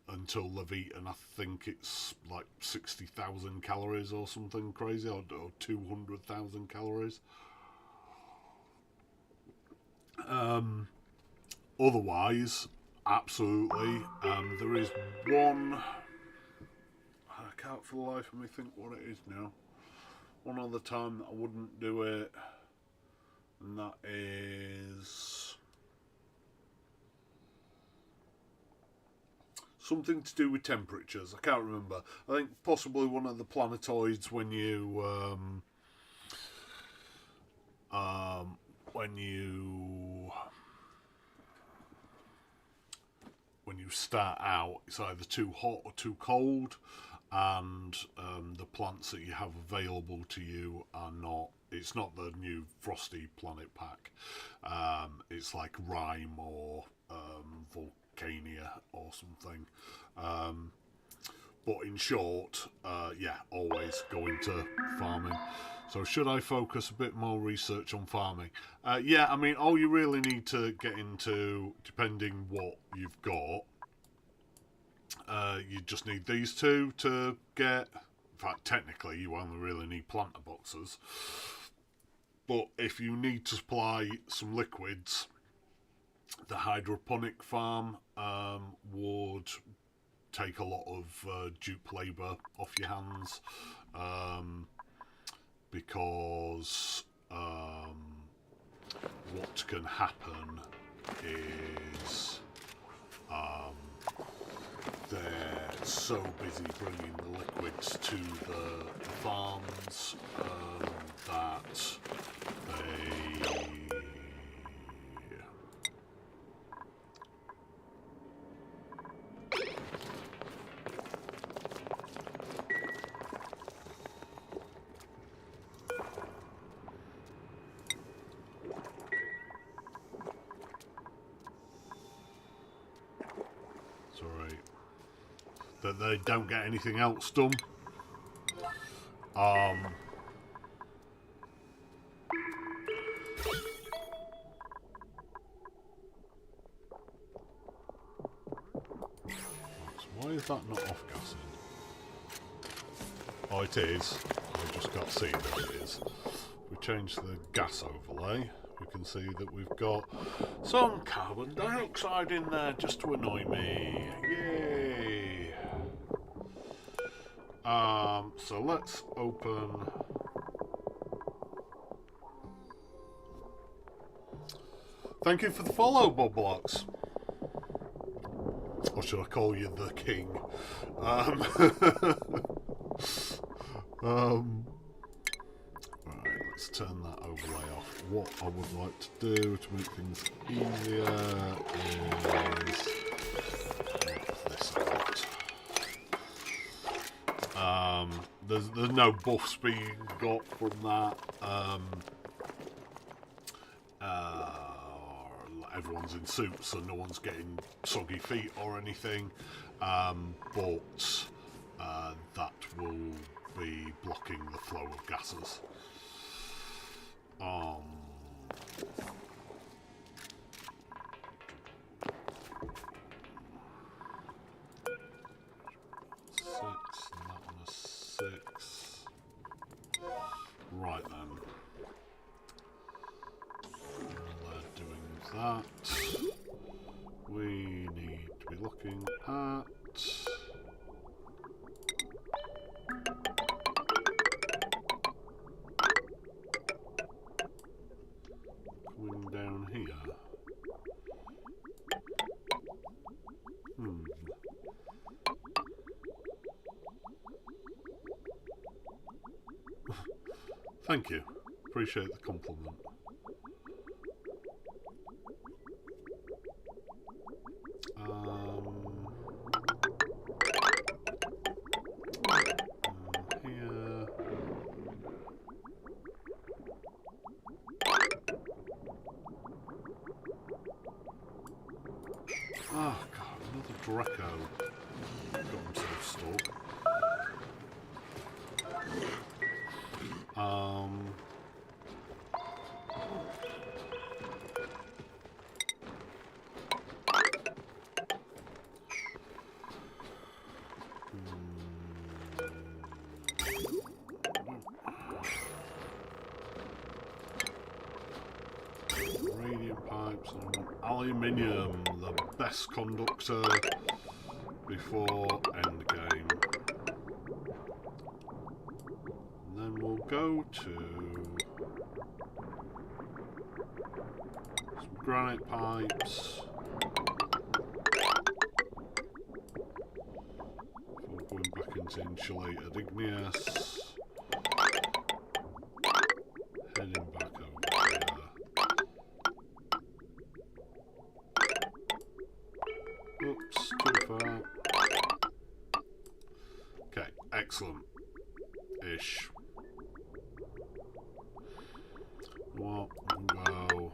until they've eaten, I think it's like 60,000 calories or something crazy, or 200,000 calories. Otherwise, absolutely. There is one, I can't for the life of me think what it is now. One other time that I wouldn't do it, and that is something to do with temperatures. I can't remember. I think possibly one of the planetoids when you start out, it's either too hot or too cold, and the plants that you have available to you are not. It's not the new Frosty Planet pack. It's like Rime or Volcania or something. But in short, yeah, always go into farming. So should I focus a bit more research on farming? Yeah, I mean, all you really need to get into, depending what you've got, you just need these two to get. In fact, technically, you only really need planter boxes. But if you need to supply some liquids, the hydroponic farm would take a lot of dupe labour off your hands, because what can happen is they're so busy bringing the liquids to the farms that they that they don't get anything else done. Why is that not off gassing? Oh, it is. I just got to see that it is. If we change the gas overlay, we can see that we've got some carbon dioxide in there just to annoy me. Yay! So let's open. Thank you for the follow, Bob Blocks. Or should I call you the king? Right, let's turn that overlay off. What I would like to do to make things easier is make this out. There's no buffs being got from that. Everyone's in suits, so no one's getting soggy feet or anything. But that will be blocking the flow of gases. Six, and that one is 6. Right then. While they're doing that, we need to be looking at coming down here. Thank you. Appreciate the compliment. Oh god, another Draco. Got himself stuck. Radiant pipes and aluminium, the best conductor before endgame. And then we'll go to some granite pipes before going back into insulated igneous. Heading back over here. Oops, too far. Okay, excellent. Ish. Well, we'll go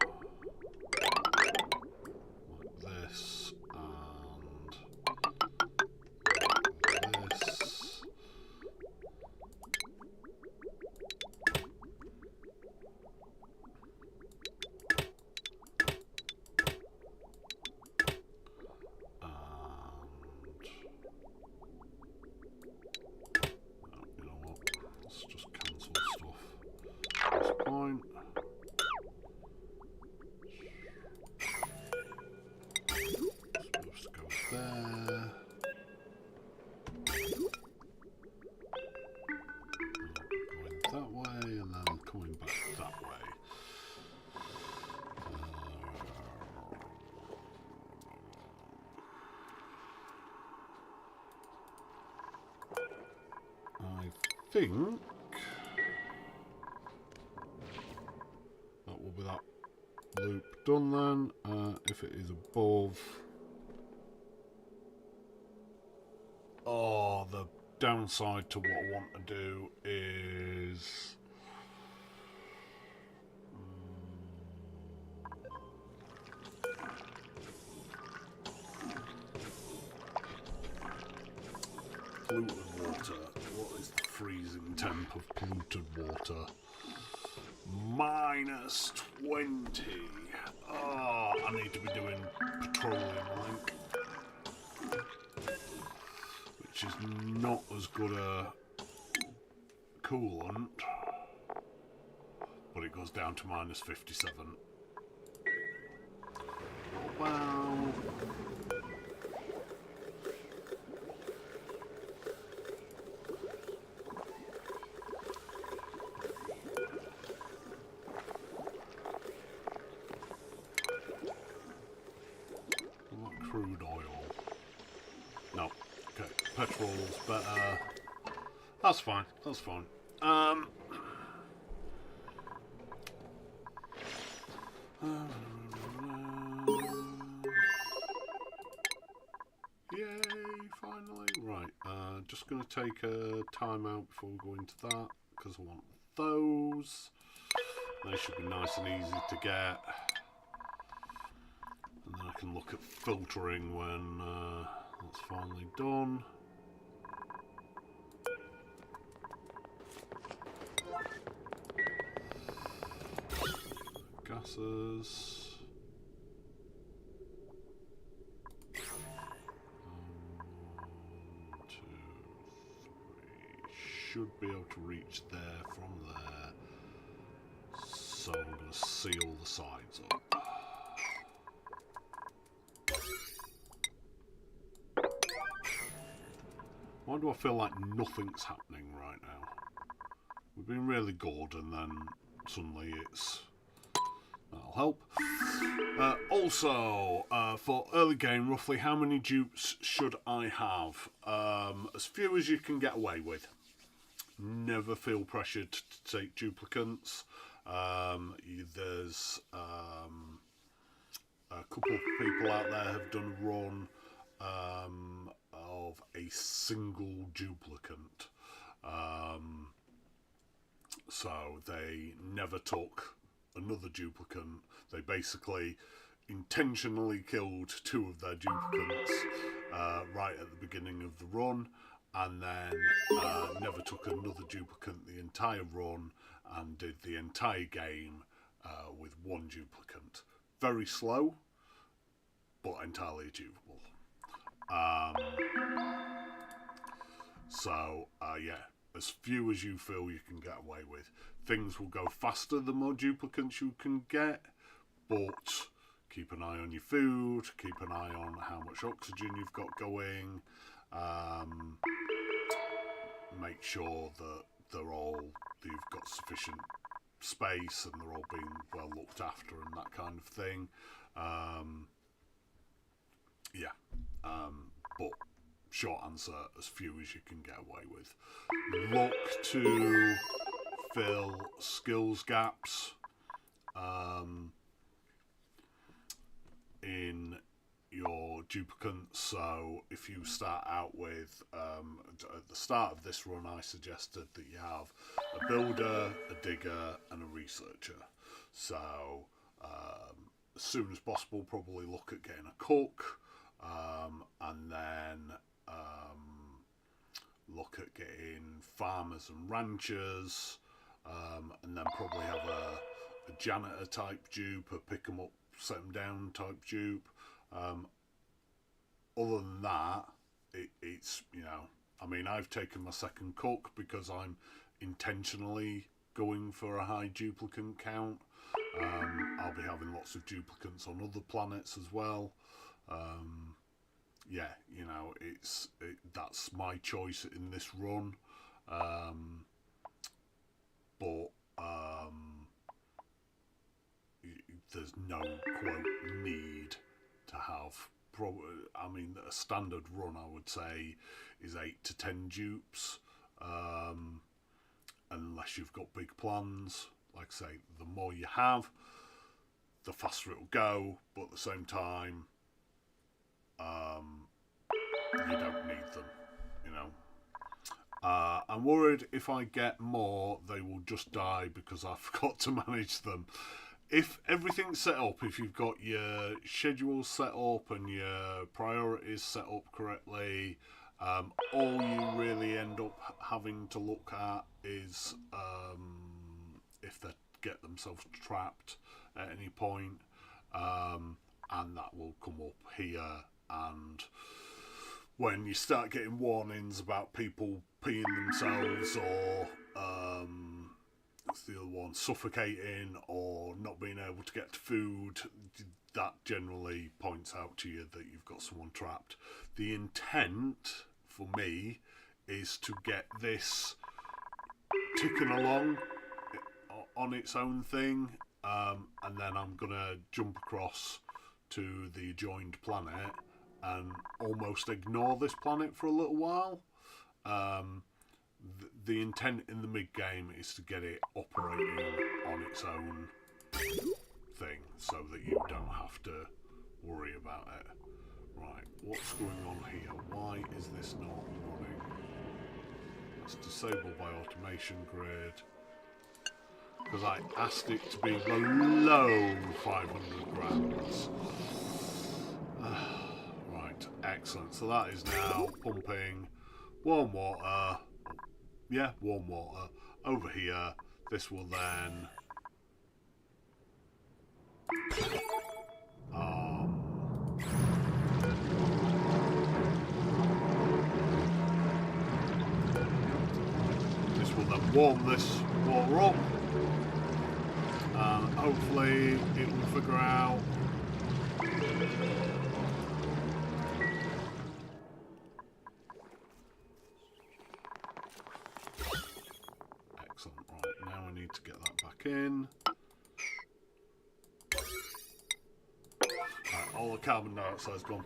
like this and this. You know what? Let's just cancel stuff at this point. Supposed to go there. Going that way and then coming back that way. I think that will be that loop done then. If it is above, oh, the downside to what I want to do is polluted water. What is the freezing temp of polluted water? -20. Oh, I need to be doing petroleum, I think. Which is not as good a coolant. But it goes down to -57. Well... crude oil. No. Okay. Petrol's better. That's fine. That's fine. Yay! Finally. Right. Just going to take a time out before we go into that because I want those. They should be nice and easy to get. And then I can look at filtering when that's finally done. Gases. 1, 2, 3. Should be able to reach there from there. So I'm going to seal the sides up. Why do I feel like nothing's happening right now? We've been really good and then suddenly it's... That'll help. Also, for early game, roughly how many dupes should I have? As few as you can get away with. Never feel pressured to take duplicants. There's a couple of people out there have done a run of a single duplicant. So they never took another duplicant. They basically intentionally killed 2 of their duplicates right at the beginning of the run, and then never took another duplicate the entire run, and did the entire game with 1 duplicate. Very slow, but entirely achievable. Yeah, as few as you feel you can get away with. Things will go faster the more duplicates you can get, but keep an eye on your food, keep an eye on how much oxygen you've got going, make sure that you've got sufficient space and they're all being well looked after and that kind of thing. But short answer, as few as you can get away with. Look to fill skills gaps in your duplicants. So if you start out with, at the start of this run, I suggested that you have a builder, a digger, and a researcher. So as soon as possible, probably look at getting a cook, and then look at getting farmers and ranchers, and then probably have a janitor type dupe, a pick 'em up, set 'em down type dupe. Other than that, it's, you know, I mean, I've taken my second cook because I'm intentionally going for a high duplicate count. I'll be having lots of duplicates on other planets as well. Yeah, you know, that's my choice in this run. But there's no quote need to have. I mean, a standard run, I would say, is 8 to 10 dupes, unless you've got big plans. Like I say, the more you have, the faster it'll go, but at the same time, you don't need them, you know. I'm worried if I get more, they will just die because I forgot to manage them. If everything's set up, if you've got your schedule set up and your priorities set up correctly, all you really end up having to look at is if they get themselves trapped at any point, and that will come up here. And when you start getting warnings about people peeing themselves, or what's the other one, suffocating or not being able to get to food, that generally points out to you that you've got someone trapped. The intent for me is to get this ticking along on its own thing, and then I'm gonna jump across to the adjoined planet and almost ignore this planet for a little while. The intent in the mid-game is to get it operating on its own thing so that you don't have to worry about it. Right, what's going on here? Why is this not running? It's disabled by automation grid. Because I asked it to be below 500 grams. Right, excellent. So that is now pumping warm water. Yeah, warm water over here. This will then warm this water up, and hopefully it will figure out excellent. Right, now I need to get that back in. Right, all the carbon dioxide's gone.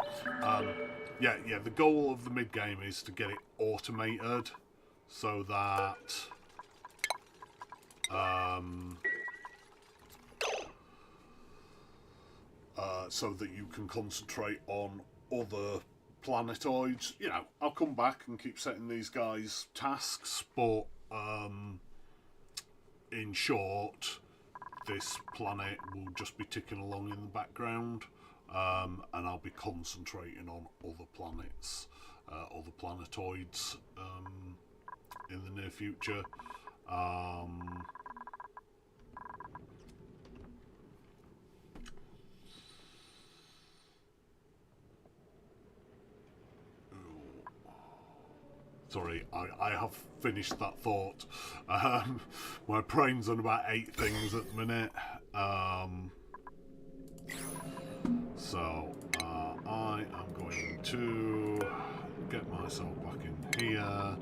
Yeah, the goal of the mid-game is to get it automated so that you can concentrate on other planetoids. You know, I'll come back and keep setting these guys tasks, but in short, this planet will just be ticking along in the background, and I'll be concentrating on other planets, other planetoids in the near future. Sorry, I have finished that thought. My brain's on about 8 things at the minute. So, I am going to get myself back in here.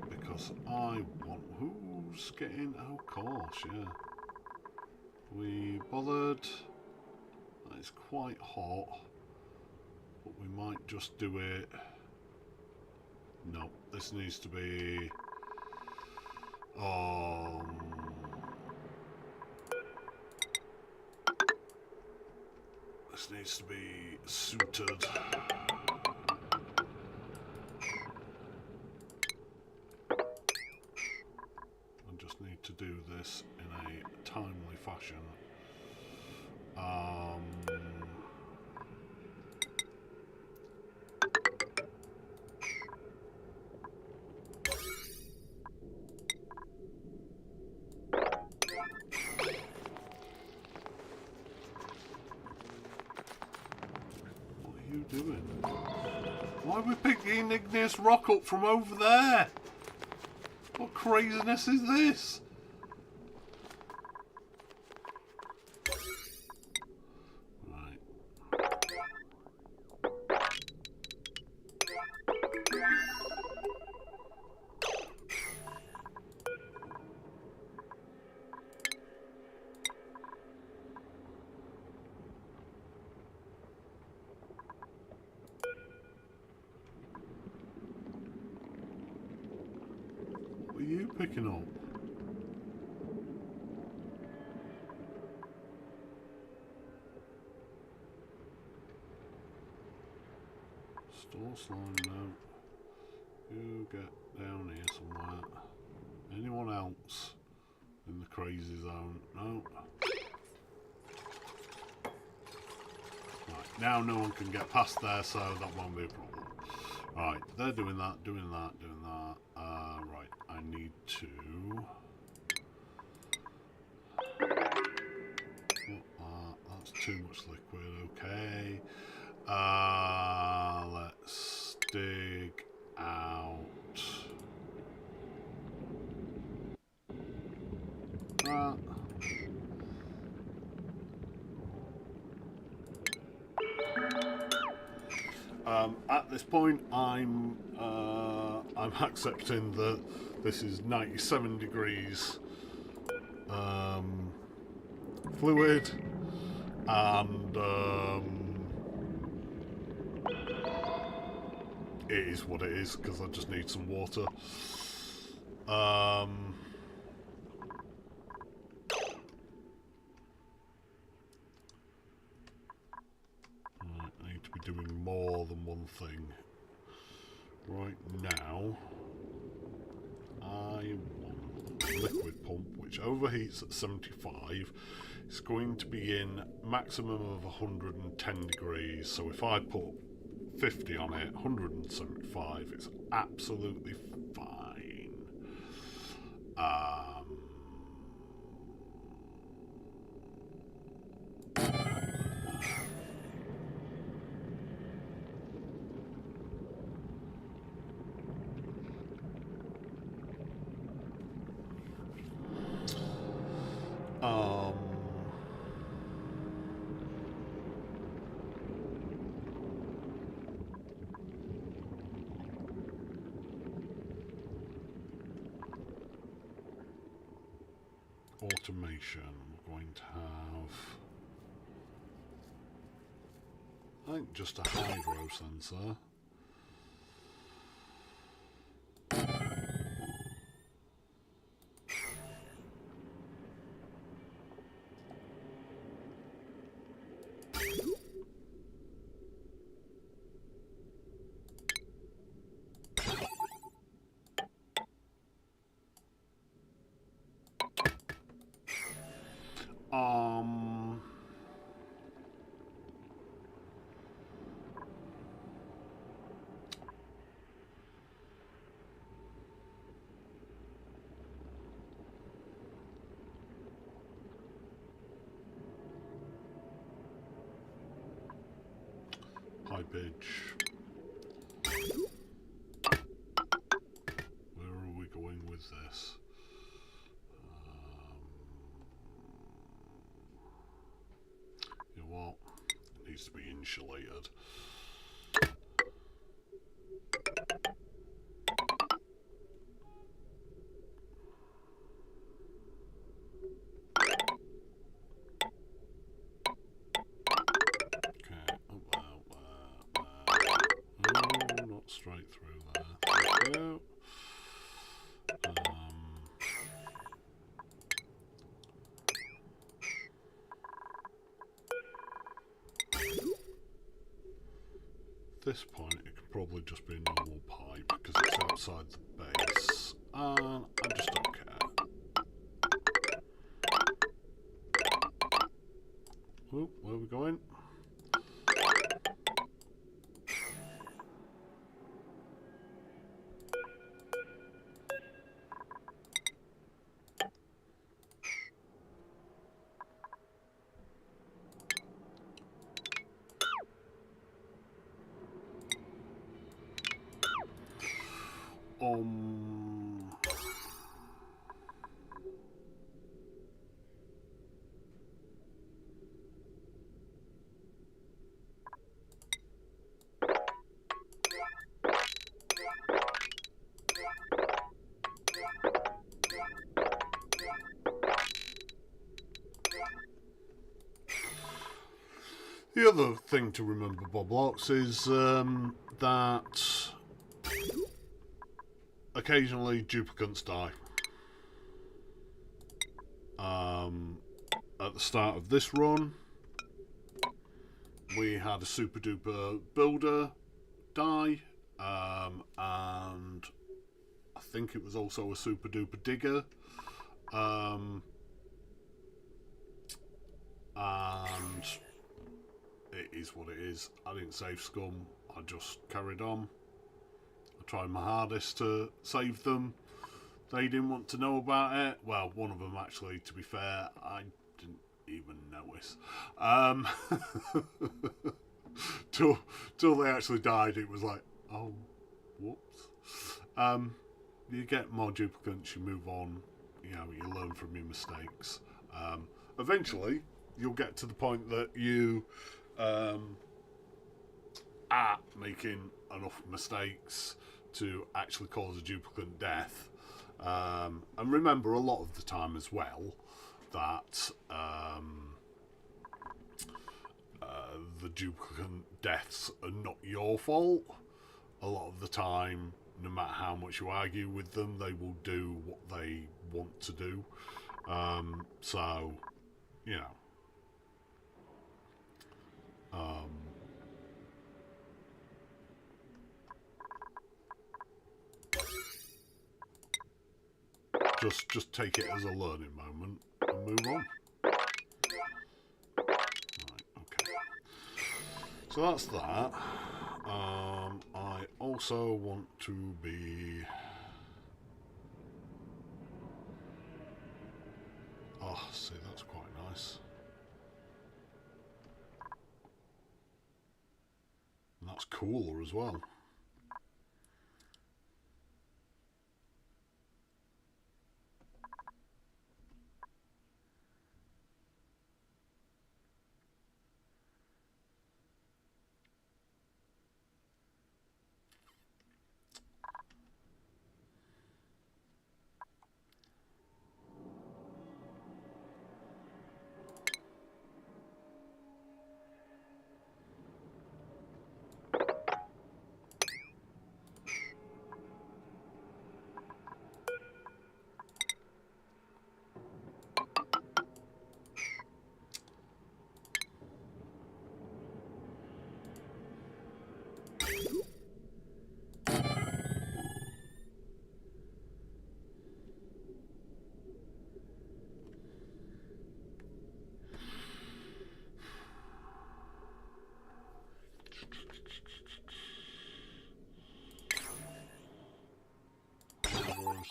Because I want... Who's getting... Oh, of course, yeah. We bothered. It's quite hot. But we might just do it. No, this needs to be this needs to be suited. I just need to do this in a timely fashion. Doing? Why are we picking igneous rock up from over there? What craziness is this? Right. What are you picking up? Store slime, no. You get down here somewhere. Anyone else in the crazy zone? No. Right, now no one can get past there, so that won't be a problem. Right, they're doing that, doing that, doing that. Right, I need to... That's too much liquid, okay. Let's dig out that. At this point, I'm accepting that this is 97 degrees fluid, and it is what it is because I just need some water. I need to be doing more than one thing. Right now, I want a liquid pump which overheats at 75. It's going to be in maximum of 110 degrees. So if I put 50 on it, 175, it's absolutely fine. Automation, we're going to have, I think, just a hydro sensor. pipeage. Where are we going with this? You know what? It needs to be insulated. Straight through there. Thank you. At this point, it could probably just be a normal pipe because it's outside the base, and I just don't care. Oh, where are we going? The other thing to remember, Boblox, is that occasionally duplicates die. At the start of this run, we had a super duper builder die, and I think it was also a super duper digger, and it is what it is. I didn't save scum, I just carried on. I tried my hardest to save them. They didn't want to know about it. Well, one of them actually, to be fair, I didn't even notice. Till they actually died, it was like, oh, whoops. You get more duplicates, you move on, you know, you learn from your mistakes. Eventually, you'll get to the point that you are making enough mistakes to actually cause a duplicate death. And remember, a lot of the time as well, that the duplicate deaths are not your fault. A lot of the time, no matter how much you argue with them, they will do what they want to do. So, you know. Just take it as a learning moment and move on. Right, okay. So that's that. I also want to be... Oh, see, that's quite nice. And that's cooler as well.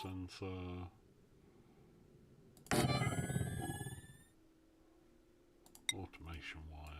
Sensor. Automation wire.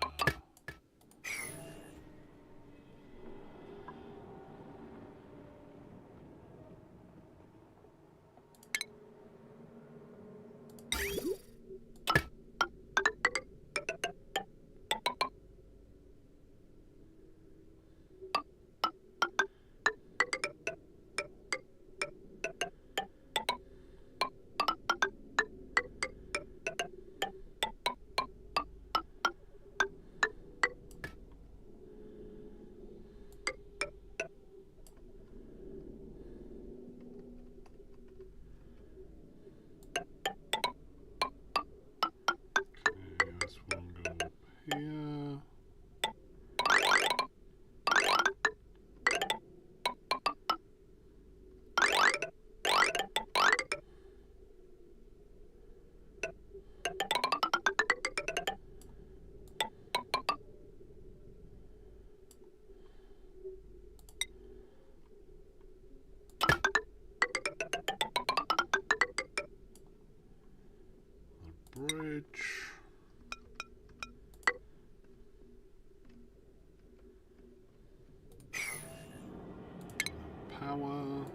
power.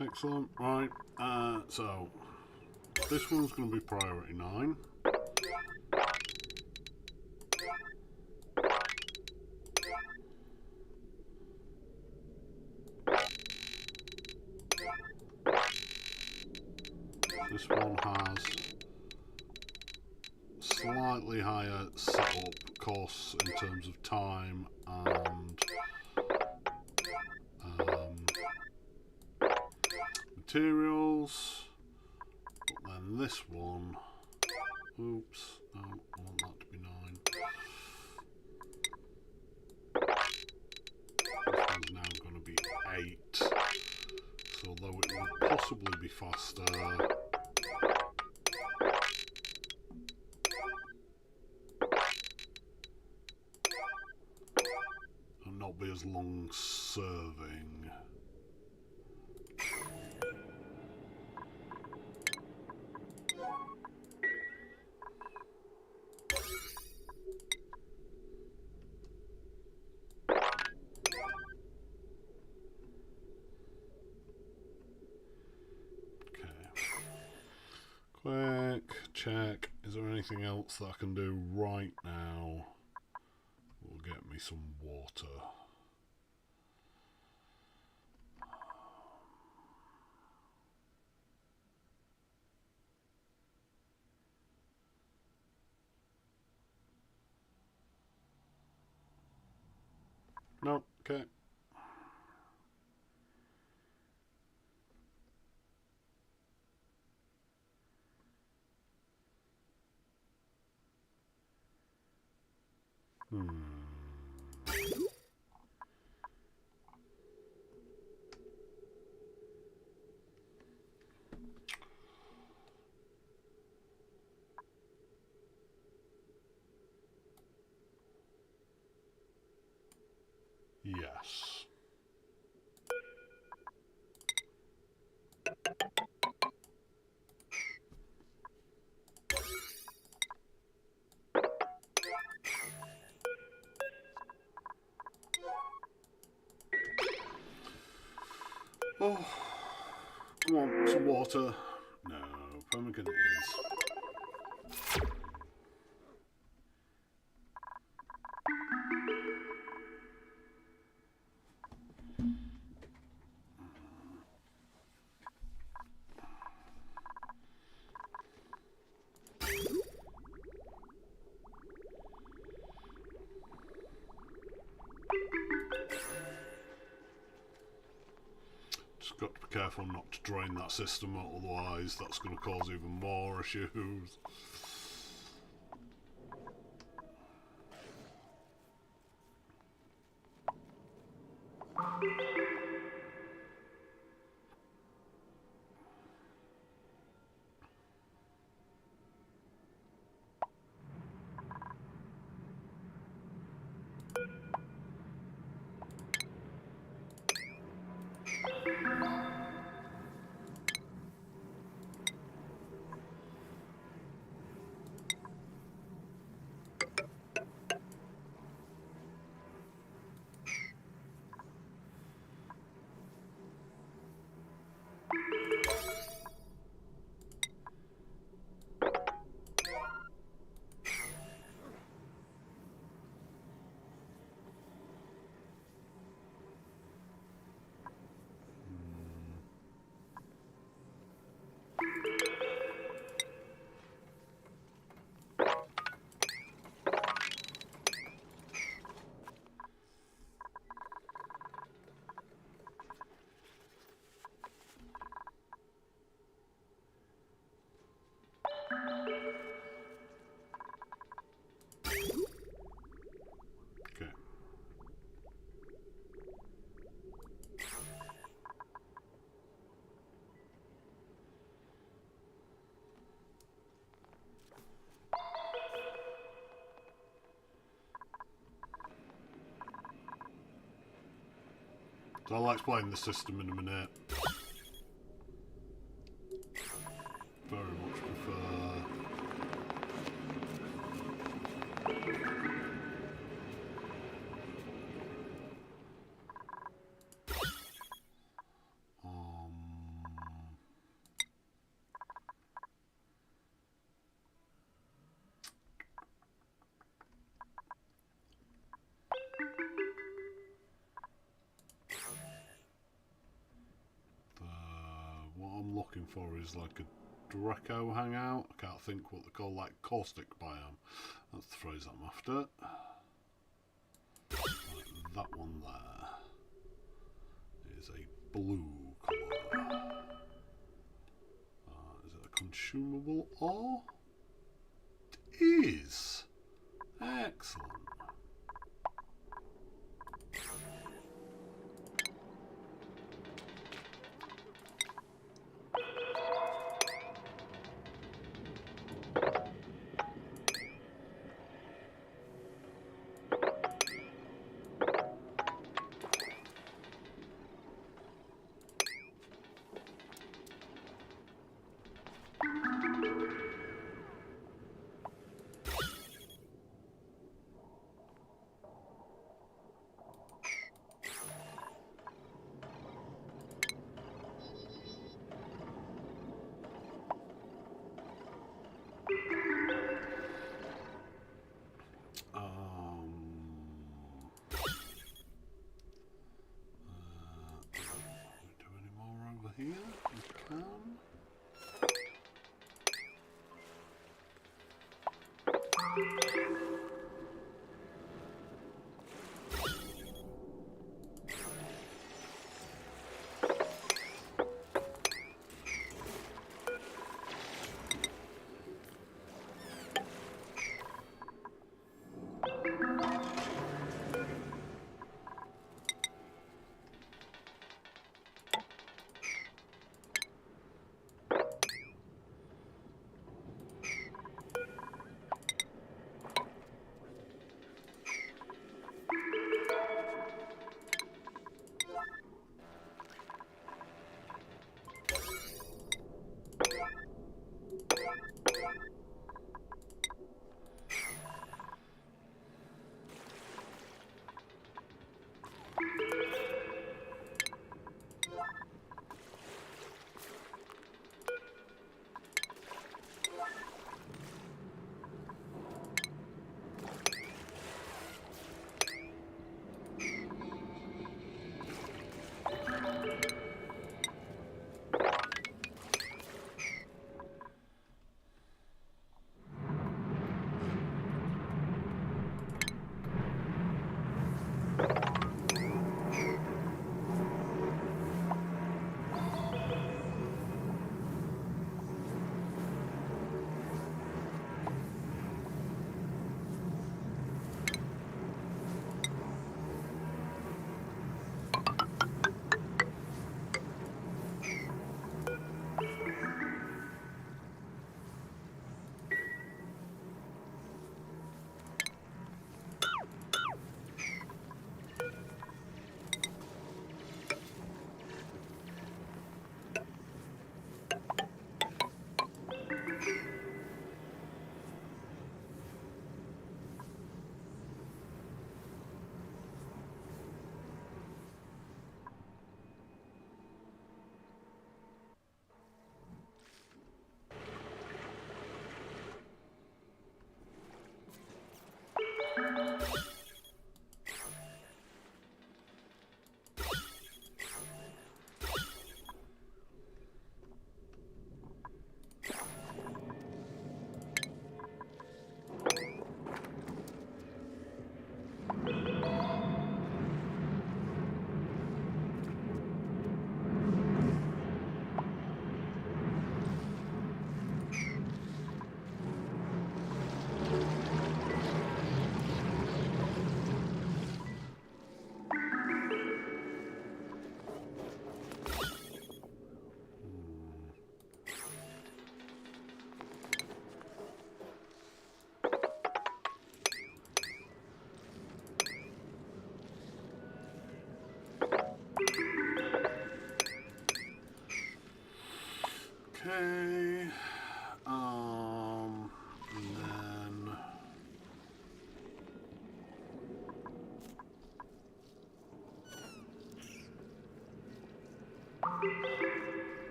Excellent, right, so this one's going to be priority 9. This one has slightly higher setup costs in terms of time and materials, but then this one, oops, no, I want that to be 9. This one's now going to be 8, so although it will possibly be faster, and not be as long serving. Quick check, is there anything else that I can do right now? Will get me some water. No, okay. Yes. Oh, come on, some water. No, pemmican it is. Just got to be careful not to drain that system, otherwise that's going to cause even more issues. So I'll explain the system in a minute. Very much prefer... what I'm looking for is like a Draco hangout. I can't think what they call, like caustic biome. That's the phrase I'm after. Like that one there is a blue colour. Is it a consumable ore? It is. Excellent. Do any more over here? We can.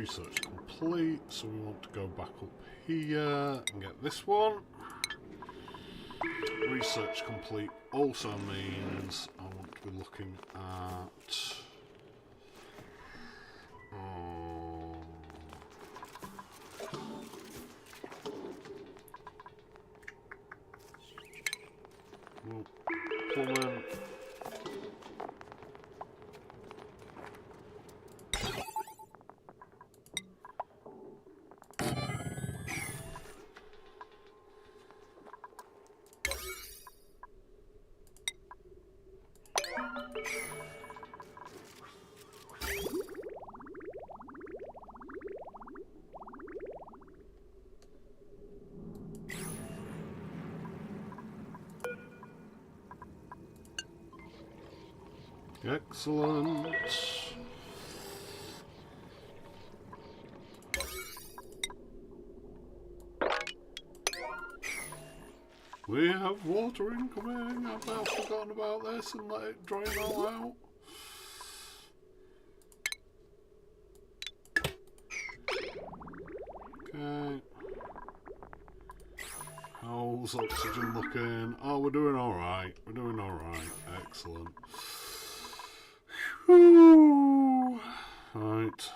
research complete, so we want to go back up here and get this one. Research complete also means I want to be looking at... plumbing. Excellent. We have water incoming. I've now forgotten about this and let it drain all out. Okay. How's oxygen looking? Oh, we're doing alright. We're doing alright. Excellent. Whew. Right.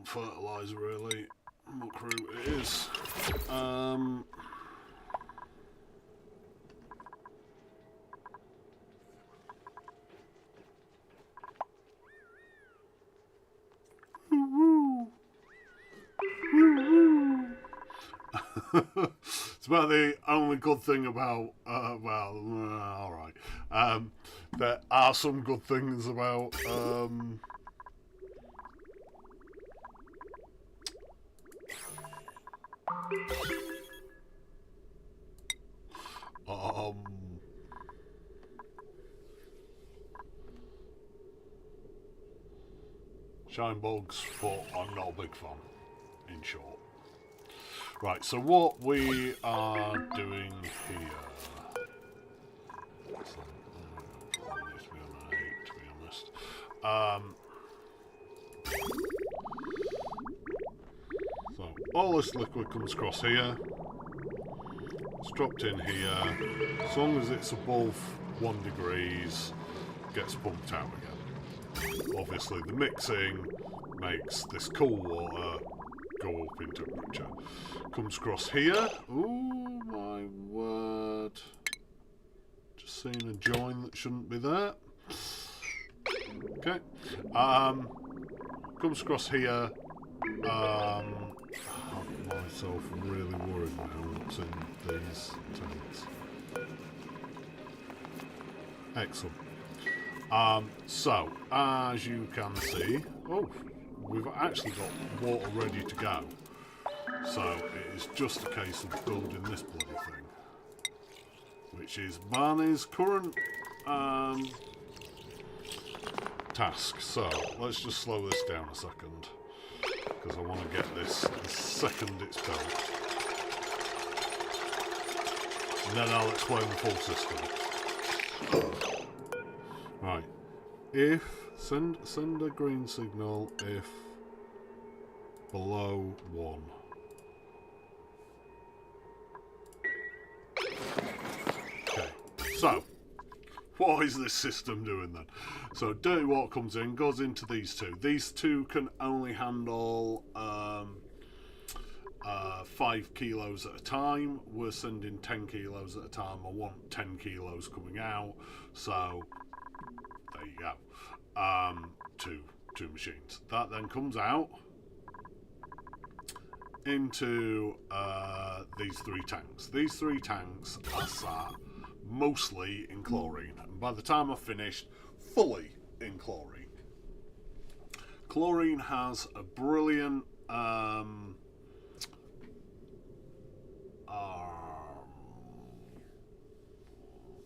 Fertilizer really, muck root it is. It's about the only good thing about well, alright. There are some good things about shine bugs, but I'm not a big fan, in short. Right, so what we are doing here... to be honest. So, all this liquid comes across here. It's dropped in here. As long as it's above 1 degrees, gets pumped out again. Obviously, the mixing makes this cool water go up in temperature. Comes across here. Oh my word. Just seeing a join that shouldn't be there. Okay. Comes across here. I'm myself really worried now what's in these tanks. Excellent. So, as you can see, oh, we've actually got water ready to go. So, it is just a case of building this bloody thing. Which is Barney's current task. So, let's just slow this down a second. Because I want to get this the second it's built. And then I'll explain the full system. Right, if send a green signal if below 1. Okay, so What is this system doing then? So dirty water comes in, goes into these two. These two can only handle 5 kilos at a time. We're sending 10 kilos at a time. I want 10 kilos coming out. So there you go. Two machines. That then comes out into these 3 tanks. These 3 tanks are sat mostly in chlorine, and by the time I've finished, fully in chlorine. Chlorine has a brilliant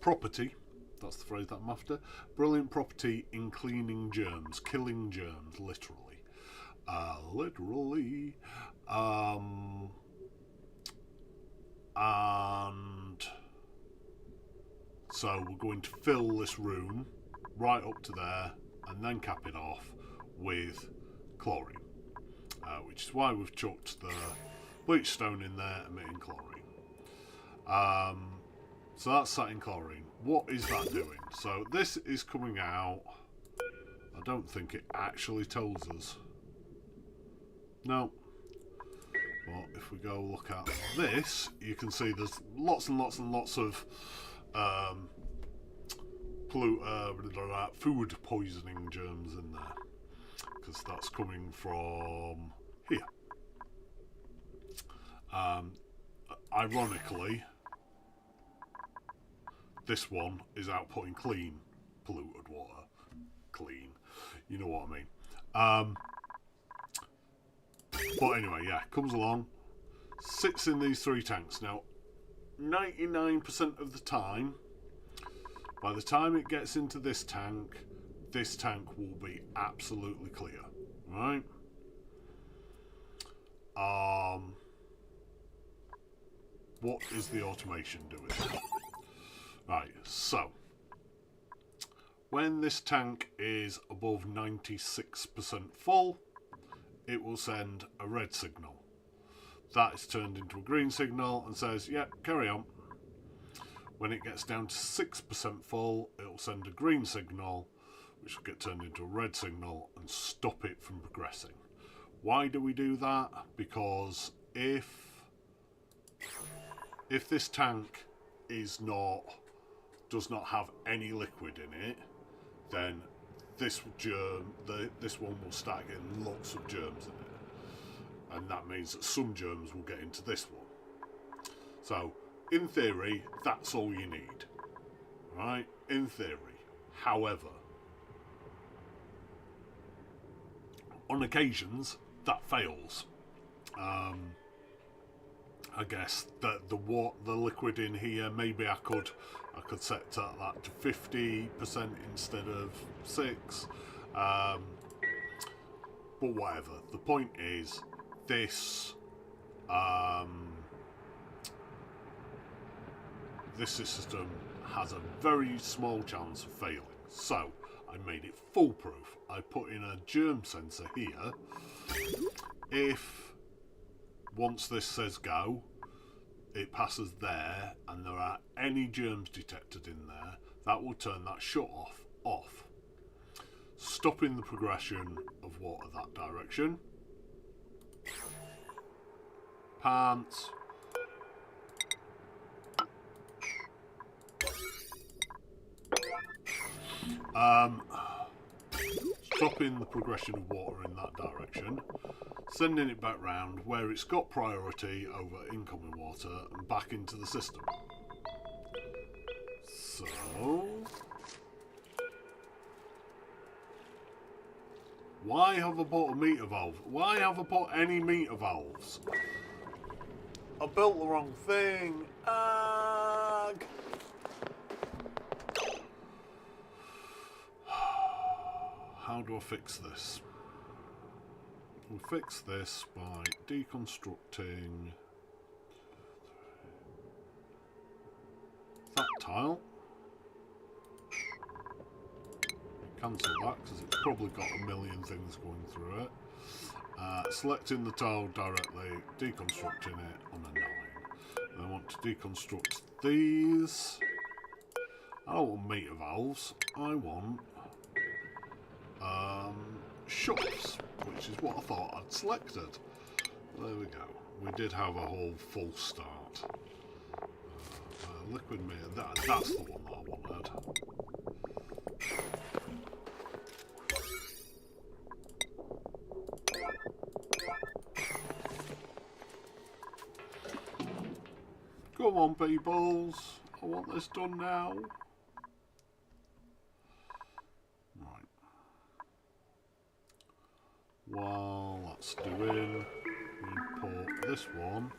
property, that's the phrase that I'm after, brilliant property in cleaning germs, killing germs, literally. And so we're going to fill this room right up to there and then cap it off with chlorine, which is why we've chucked the bleach stone in there emitting chlorine. So that's sat in chlorine. What is that doing? So this is coming out. I don't think it actually tells us. No. Well, if we go look at this, you can see there's lots and lots and lots of food poisoning germs in there, because that's coming from here. Ironically, this one is outputting clean polluted water. Clean, you know what I mean. But anyway, yeah, comes along, sits in these 3 tanks. Now, 99% of the time, by the time it gets into this tank will be absolutely clear, right? What is the automation doing? Right, so when this tank is above 96% full, it will send a red signal. That is turned into a green signal and says, yeah, carry on. When it gets down to 6% full, it will send a green signal, which will get turned into a red signal and stop it from progressing. Why do we do that? Because if this tank does not have any liquid in it, then this one will start getting lots of germs in it, and that means that some germs will get into this one. So in theory, that's all you need, right? In theory. However, on occasions that fails. I guess that the liquid in here, maybe I could set that to 50% instead of 6. But whatever. The point is, this system has a very small chance of failing. So I made it foolproof. I put in a germ sensor here. If once this says go, it passes there and there are any germs detected in there, that will turn that shut off, stopping the progression of water that direction. Pants. Stopping the progression of water in that direction, sending it back round where it's got priority over incoming water and back into the system. So, why have I put a meter valve? Why have I put any meter valves? I built the wrong thing. Ag. How do I fix this? We'll fix this by deconstructing that tile. Cancel that because it's probably got a million things going through it. Selecting the tile directly, deconstructing it on a 9. And I want to deconstruct these I don't want meter valves. I want shuts, which is what I thought I'd selected. There we go. We did have a whole full start. Liquid meter. That's the one that I wanted. Come on, peoples. I want this done now. Right. While that's doing, we import this one.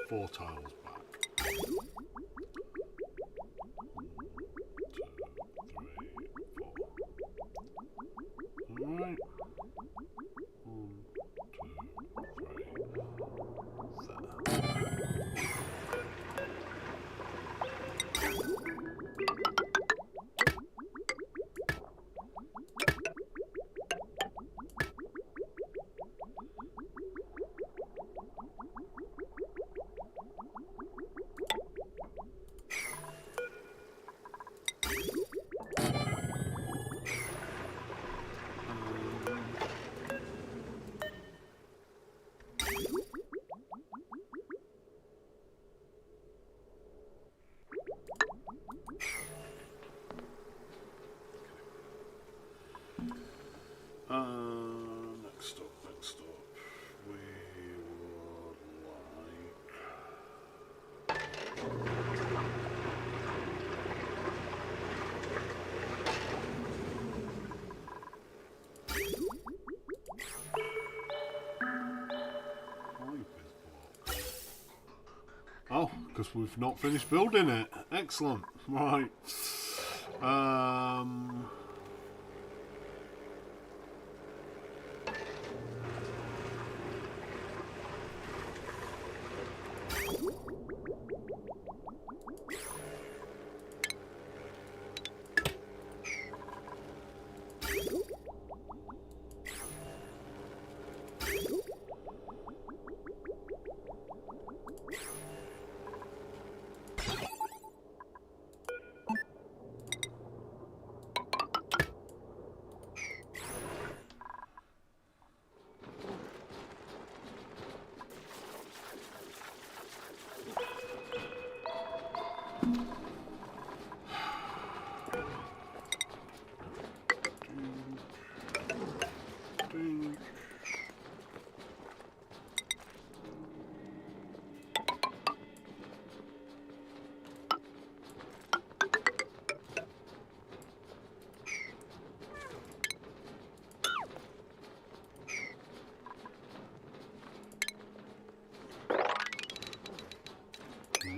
Four tiles back. 1, 2, 3, 4. Alright. 1, 2, 3, 4. Next up, we would like... Oh, because we've not finished building it. Excellent. Right.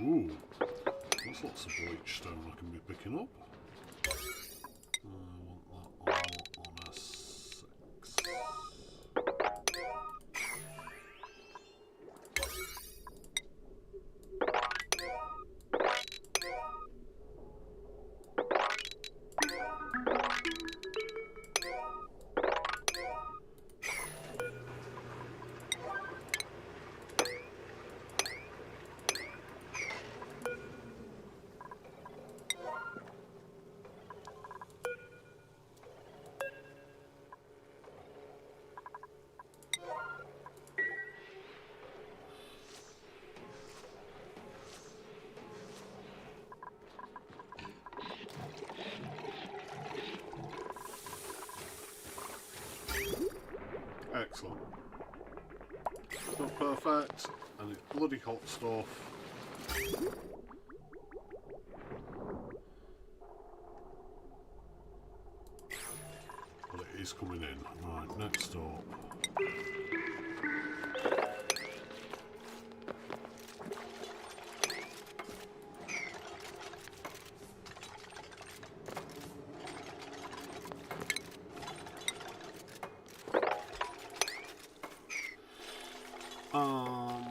Ooh, that's lots of bleach stone I can be picking up. I want that all on a 6. Excellent. It's not perfect, and it's bloody hot stuff. But it is coming in. Right, next up. Um,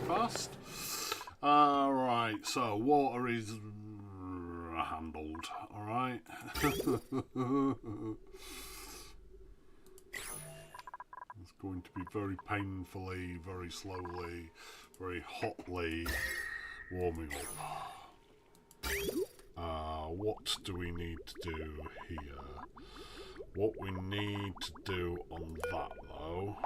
fast. Right, so water is handled. Alright. It's going to be very painfully, very slowly, very hotly warming up. What do we need to do here? What we need to do on that though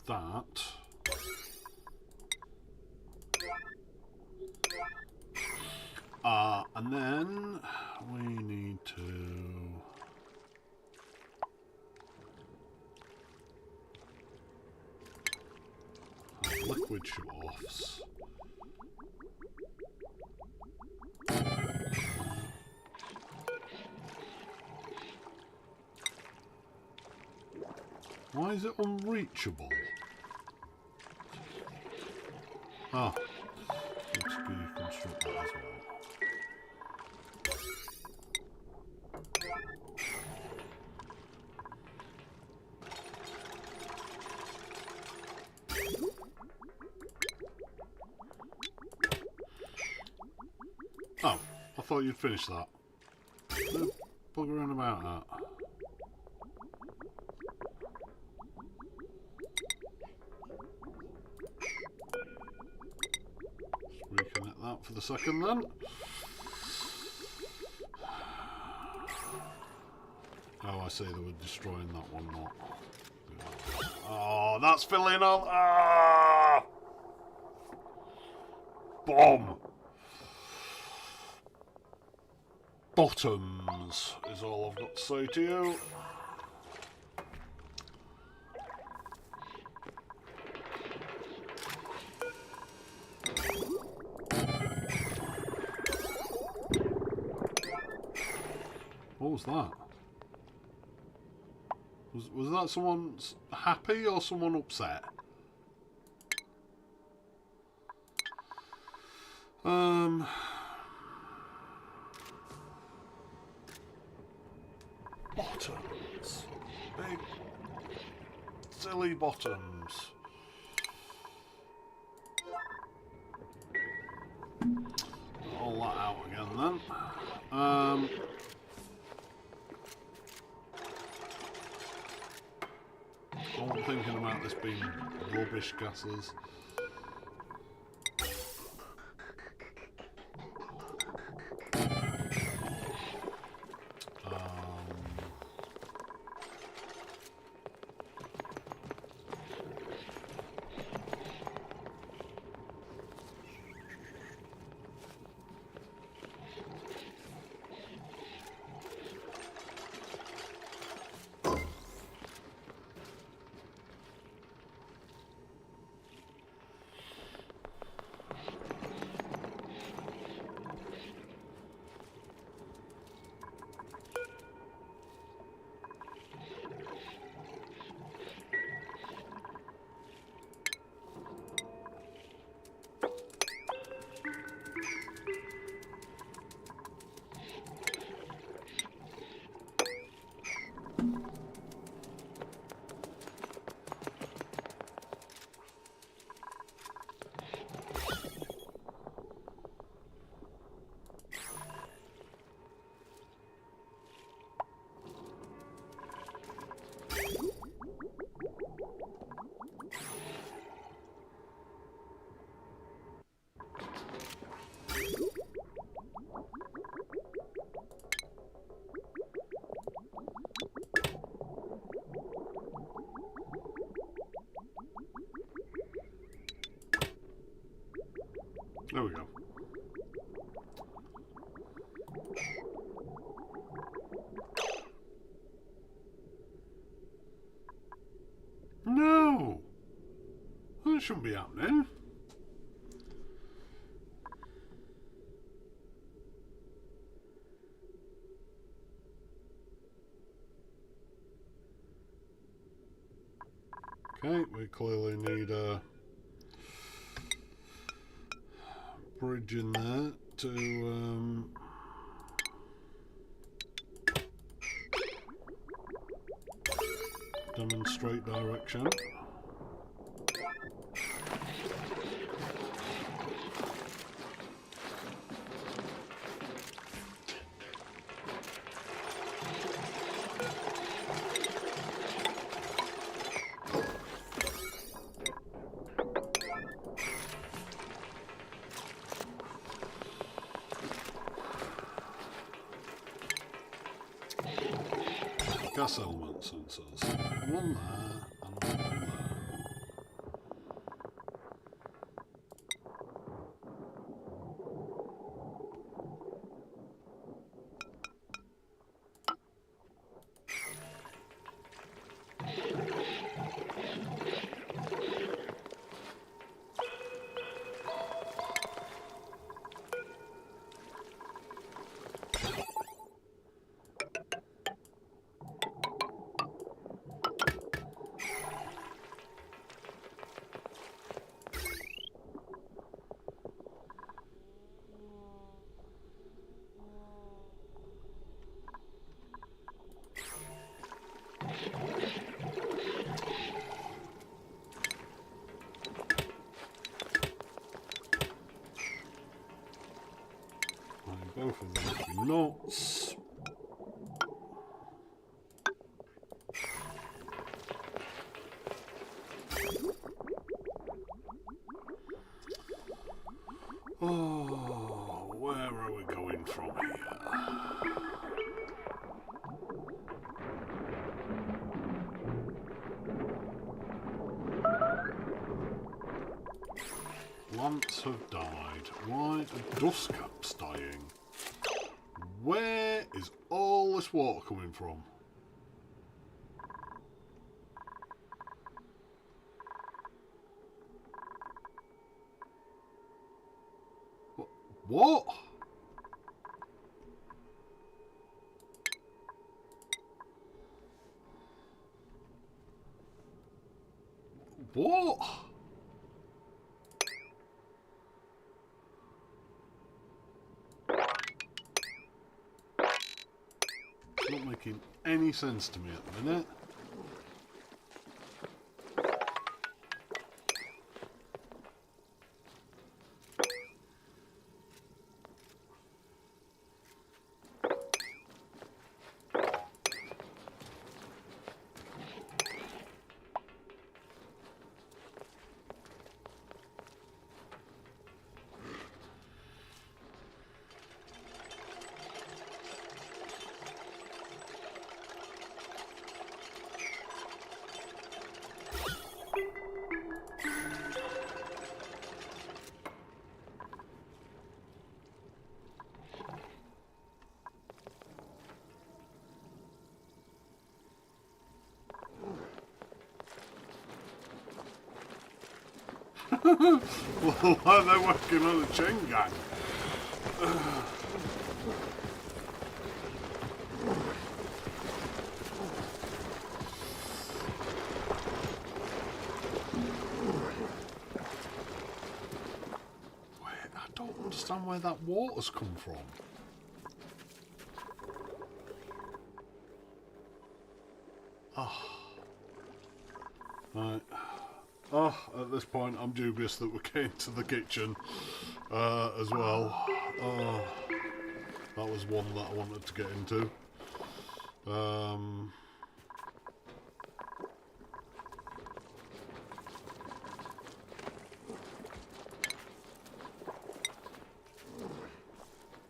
that. And then we need to have liquid show-offs. Why is it unreachable? Ah, let's deconstruct that as well. Oh, I thought you'd finished that. No buggering about that. Reconnect that for the second then. Oh, I see, they were destroying that one, not. Oh, that's filling up. Ah! Bomb! Bottoms is all I've got to say to you. What was that? Was that someone happy or someone upset? Bottoms. Big, silly bottoms. All that out again then. I'm thinking about this being rubbish gases. There we go. No! That shouldn't be happening. Okay, we clearly need a bridge in there to demonstrate direction. Gas element sensors. One there and one there. Both of them would be nuts. Oh, where are we going from here? Plants have died. Why are dust caps dying? Where is all this water coming from? What? What? It's not making any sense to me at the minute. Well, why are they working on a chain gang? Wait, I don't understand where that water's come from. Oh. Right. Oh, at this point I'm dubious that we're getting to the kitchen as well. Oh, that was one that I wanted to get into.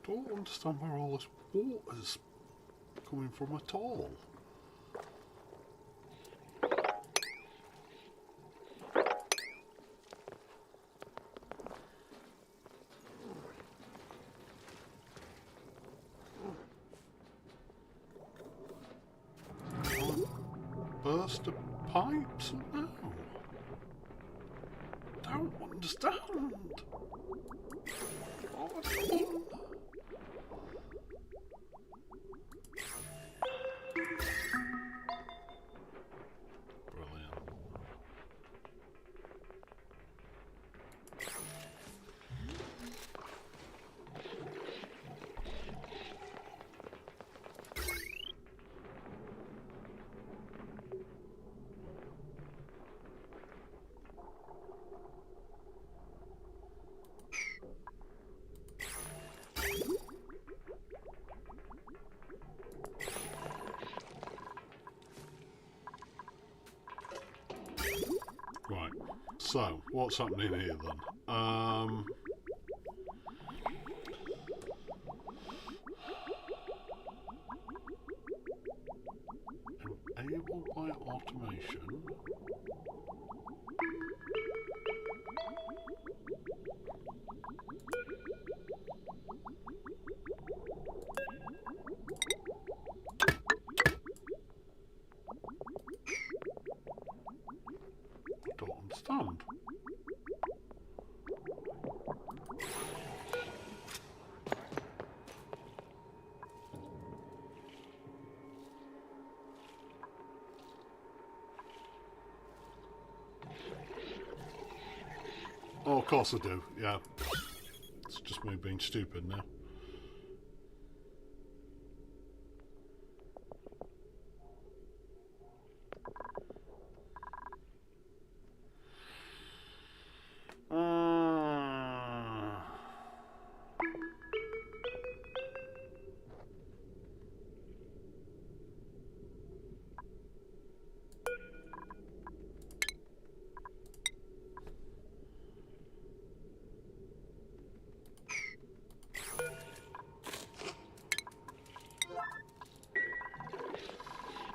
Don't understand where all this water's coming from at all. Burst of pipes? No. Don't understand. What's going on? Brilliant. Right, so what's happening here then? Enabled by automation. Don't understand. Oh, of course I do, yeah. It's just me being stupid now.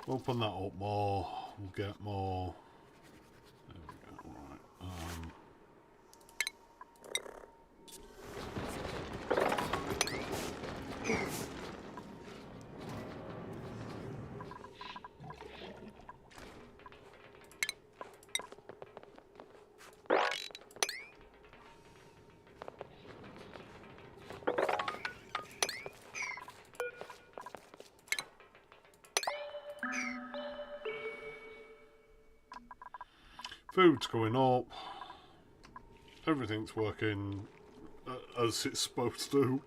Open that up more, we'll get more. There we go, alright. Food's going up. Everything's working as it's supposed to.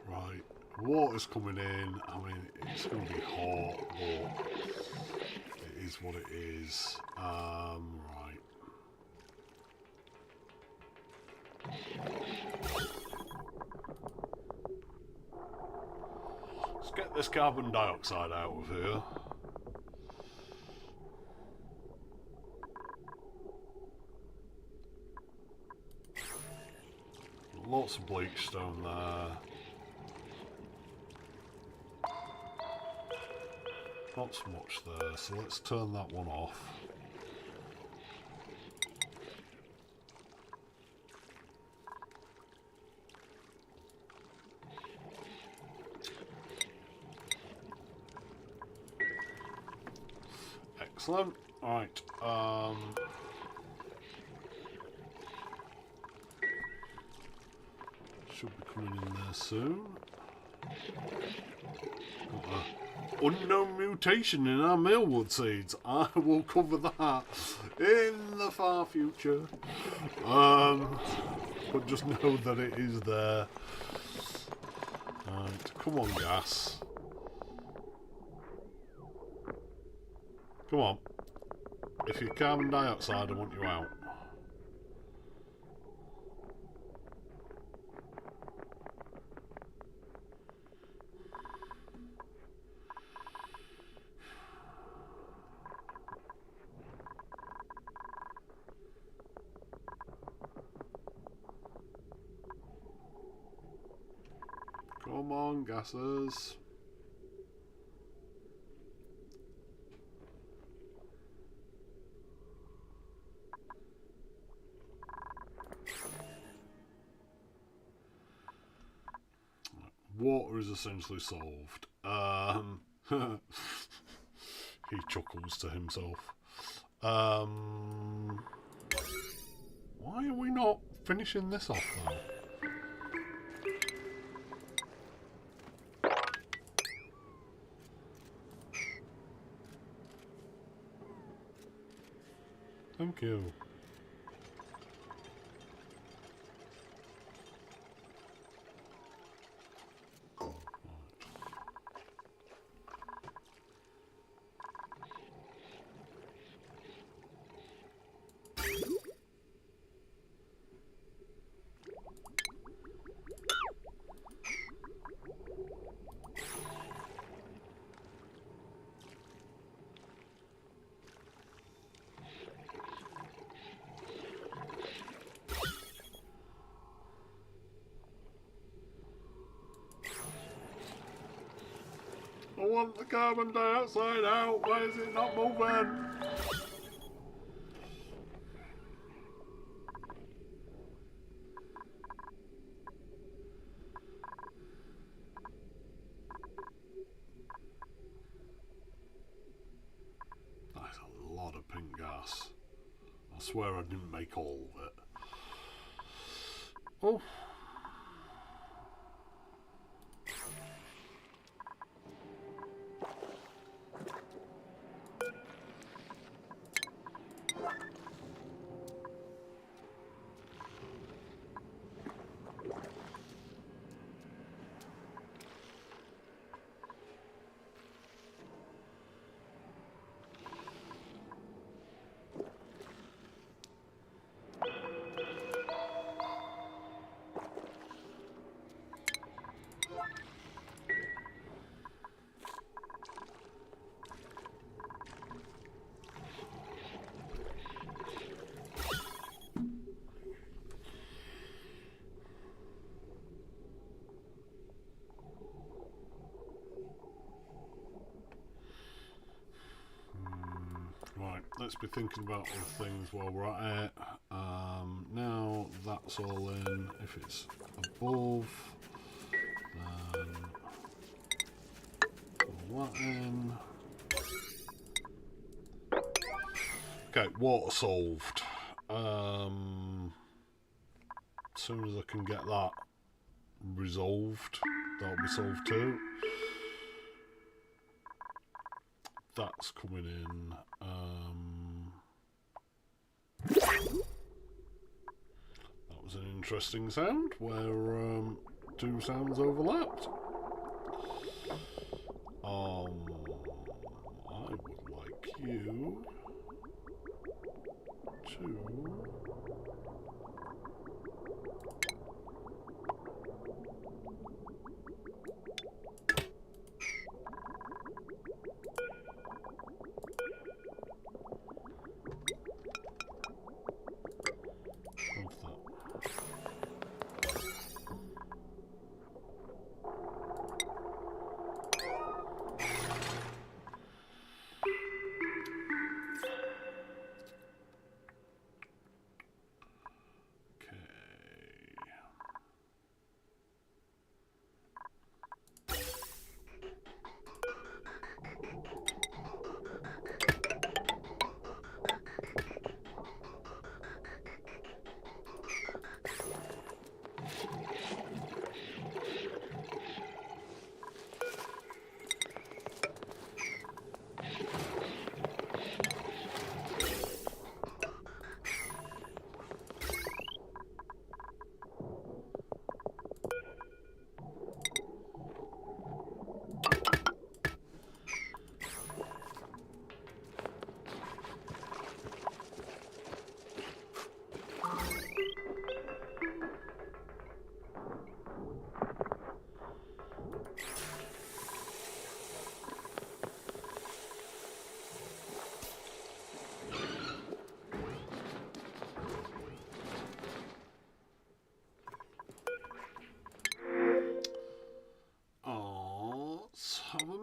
Right. Water's coming in. I mean, it's going to be hot, but it is what it is. Right. Let's get this carbon dioxide out of here. Lots of bleach stone there. Not so much there, so let's turn that one off. Excellent. Right. Should be coming in there soon. Got a unknown mutation in our mealwood seeds. I will cover that in the far future. But just know that it is there. Right, come on, gas. Come on. If you're carbon dioxide, I want you out. Come on, gases. Water is essentially solved. He chuckles to himself. Why are we not finishing this off then? Thank you. I want the carbon dioxide out. Why is it not moving? That's a lot of pink gas. I swear I didn't make all of it. Oh. Right, let's be thinking about other things while we're at it. Now that's all in. If it's above, then all that in. Okay, water solved. As soon as I can get that resolved, that'll be solved too. That's coming in. That was an interesting sound where two sounds overlapped. I would like you to have a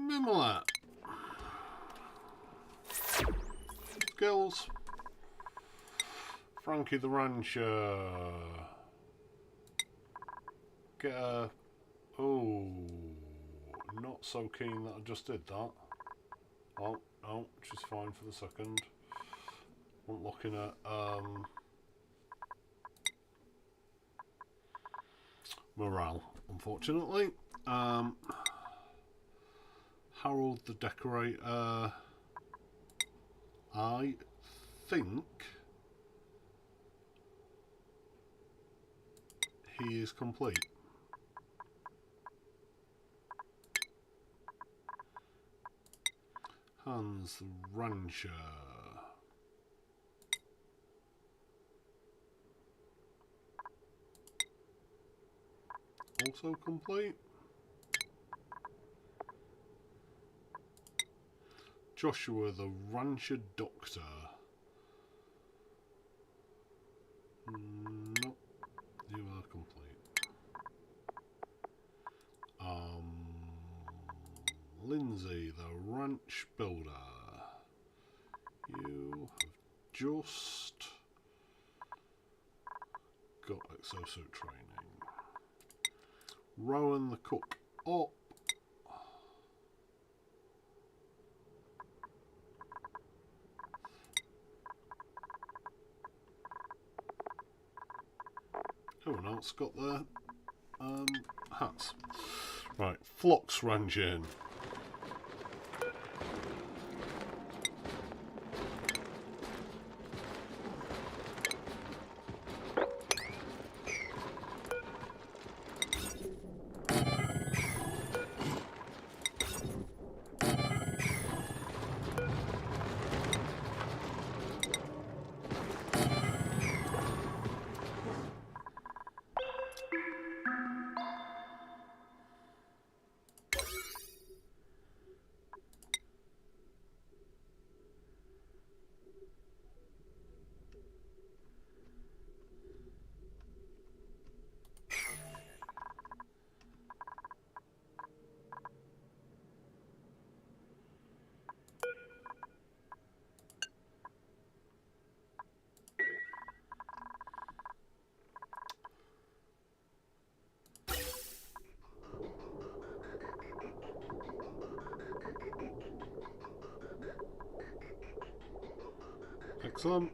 mimolet. Skills. Frankie the Rancher. Get a... Oh, not so keen that I just did that. Oh, no, which is fine for the second. I'm looking at morale, unfortunately. Harold the Decorator. I think he is complete. Hans the Rancher. Also complete. Joshua the Rancher Doctor. Nope, you are complete. Lindsay the Ranch Builder. You have just got exosuit training. Rowan the Cook up. Everyone else got their hats. Right, Flox Rangin. Excellent.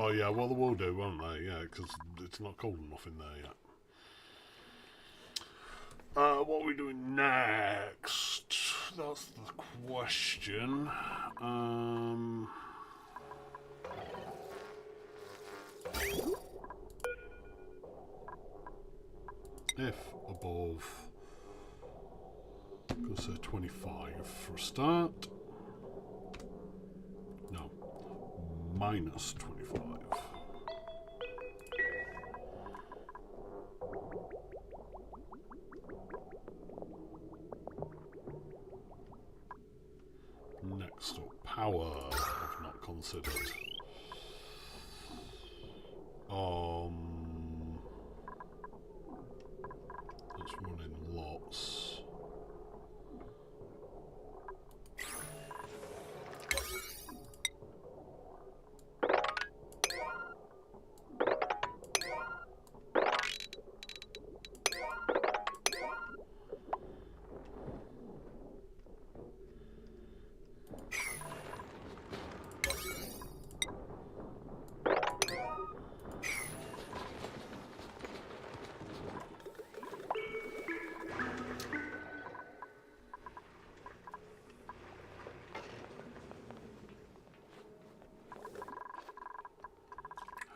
Oh yeah, well they will do, won't they? Yeah, because it's not cold enough in there yet. What are we doing next? That's the question. If above, I'm going to say 25 for a start. No, minus 25. Next up, power. I've not considered. Let's run in lots.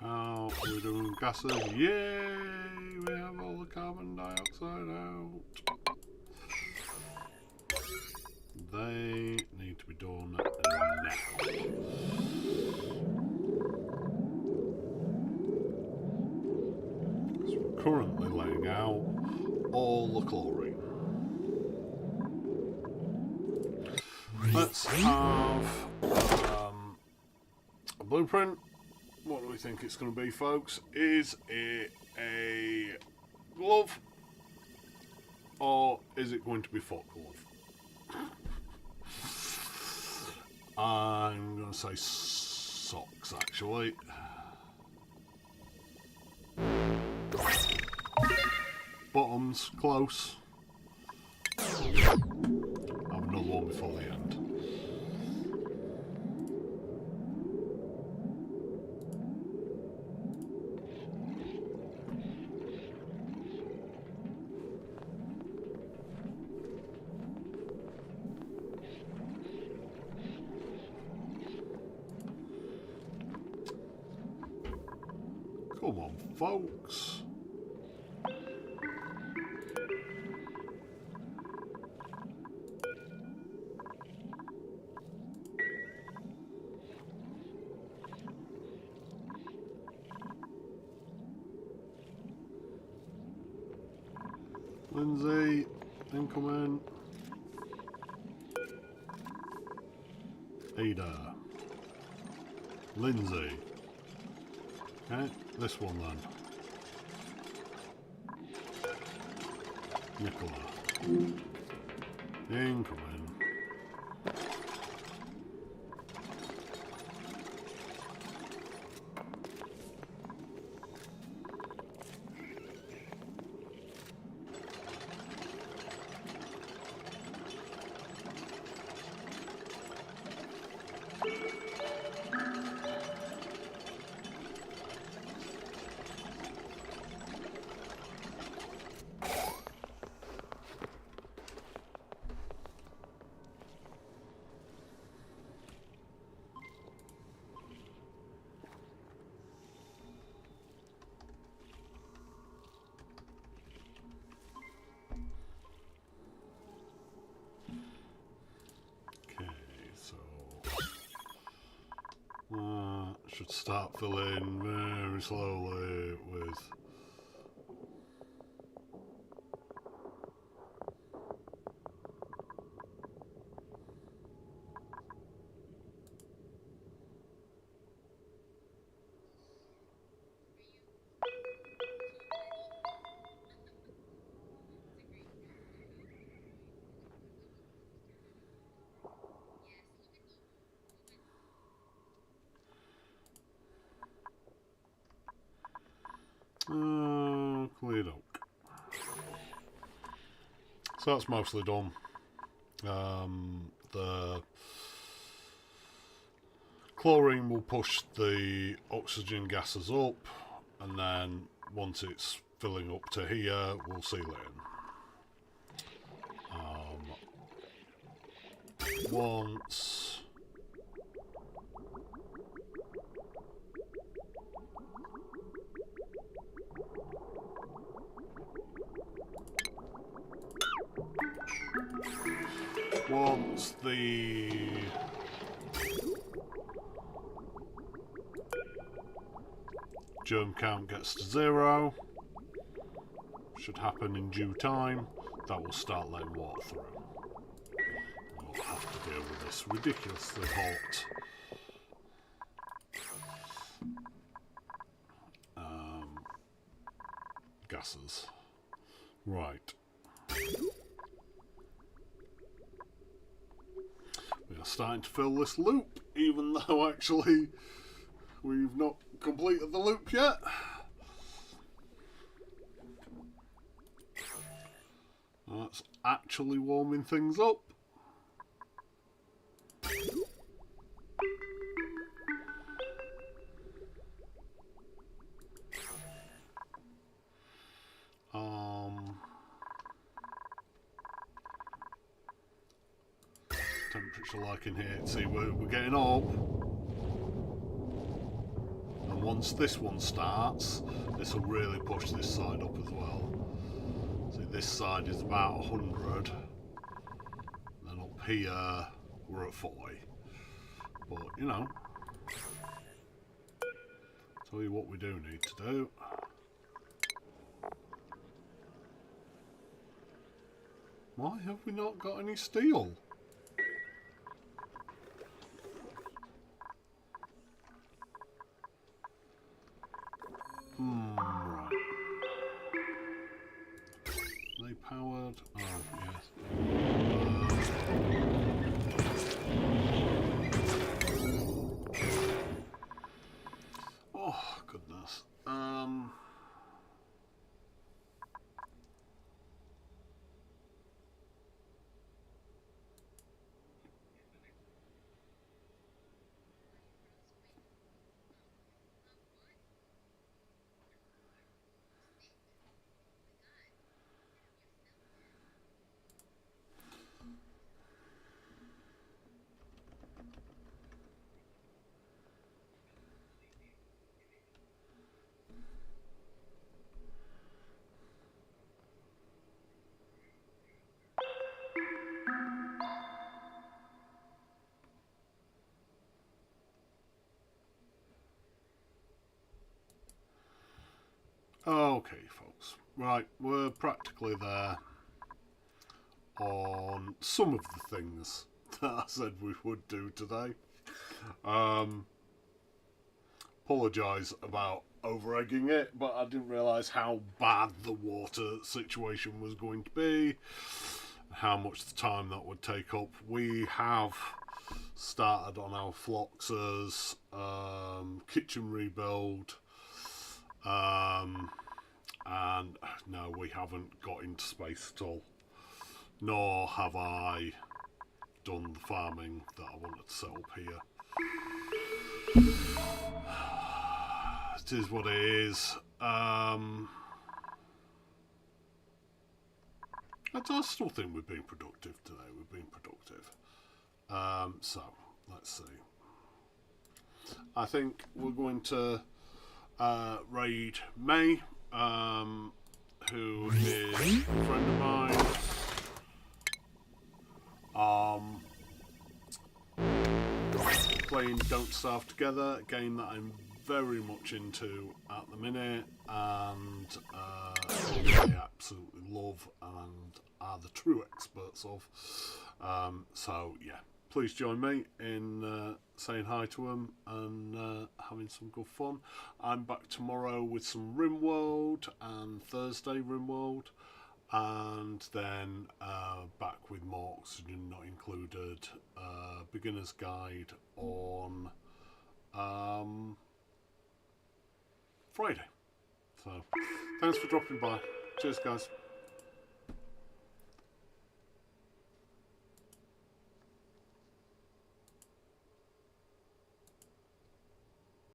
How are we doing gases? Yay! We have all the carbon dioxide out. They need to be done now. So we're currently laying out all the chlorine. Let's have a blueprint. What do we think it's going to be, folks? Is it a glove or is it going to be foot glove? I'm going to say socks, actually. Bottoms, close. Have another one before the end. Come on, folks. Lindsay, incoming. Ada. Lindsay. Okay, this one then. Nicola. Incoming. Should start filling very slowly with cleared up. So that's mostly done. The Chlorine will push the oxygen gases up, and then once it's filling up to here, we'll seal it in. Once the germ count gets to 0, should happen in due time, that will start letting water through. We'll have to deal with this ridiculously hot gases. Right. We are starting to fill this loop, even though actually we've not completed the loop yet. That's actually warming things up. Temperature like in here. See, we're getting up. And once this one starts, this will really push this side up as well. See, this side is about 100. Then up here, we're at 40. But, you know, tell you what we do need to do. Why have we not got any steel? Right. They powered? Oh, yes. Oh, goodness. Okay, folks. Right, we're practically there on some of the things that I said we would do today. Apologise about over-egging it, but I didn't realise how bad the water situation was going to be, how much the time that would take up. We have started on our floxers, kitchen rebuild, and no, we haven't got into space at all, nor have I done the farming that I wanted to set up here. It is what it is. I still think we've been productive today. We've been productive. So, let's see. I think we're going to raid May, who is a friend of mine. Playing Don't Starve Together, a game that I'm very much into at the minute, and I absolutely love and are the true experts of. So yeah, please join me in saying hi to them and having some good fun. I'm back tomorrow with some RimWorld and Thursday RimWorld, and then back with more Oxygen Not Included, beginner's guide on Friday. So thanks for dropping by. Cheers, guys.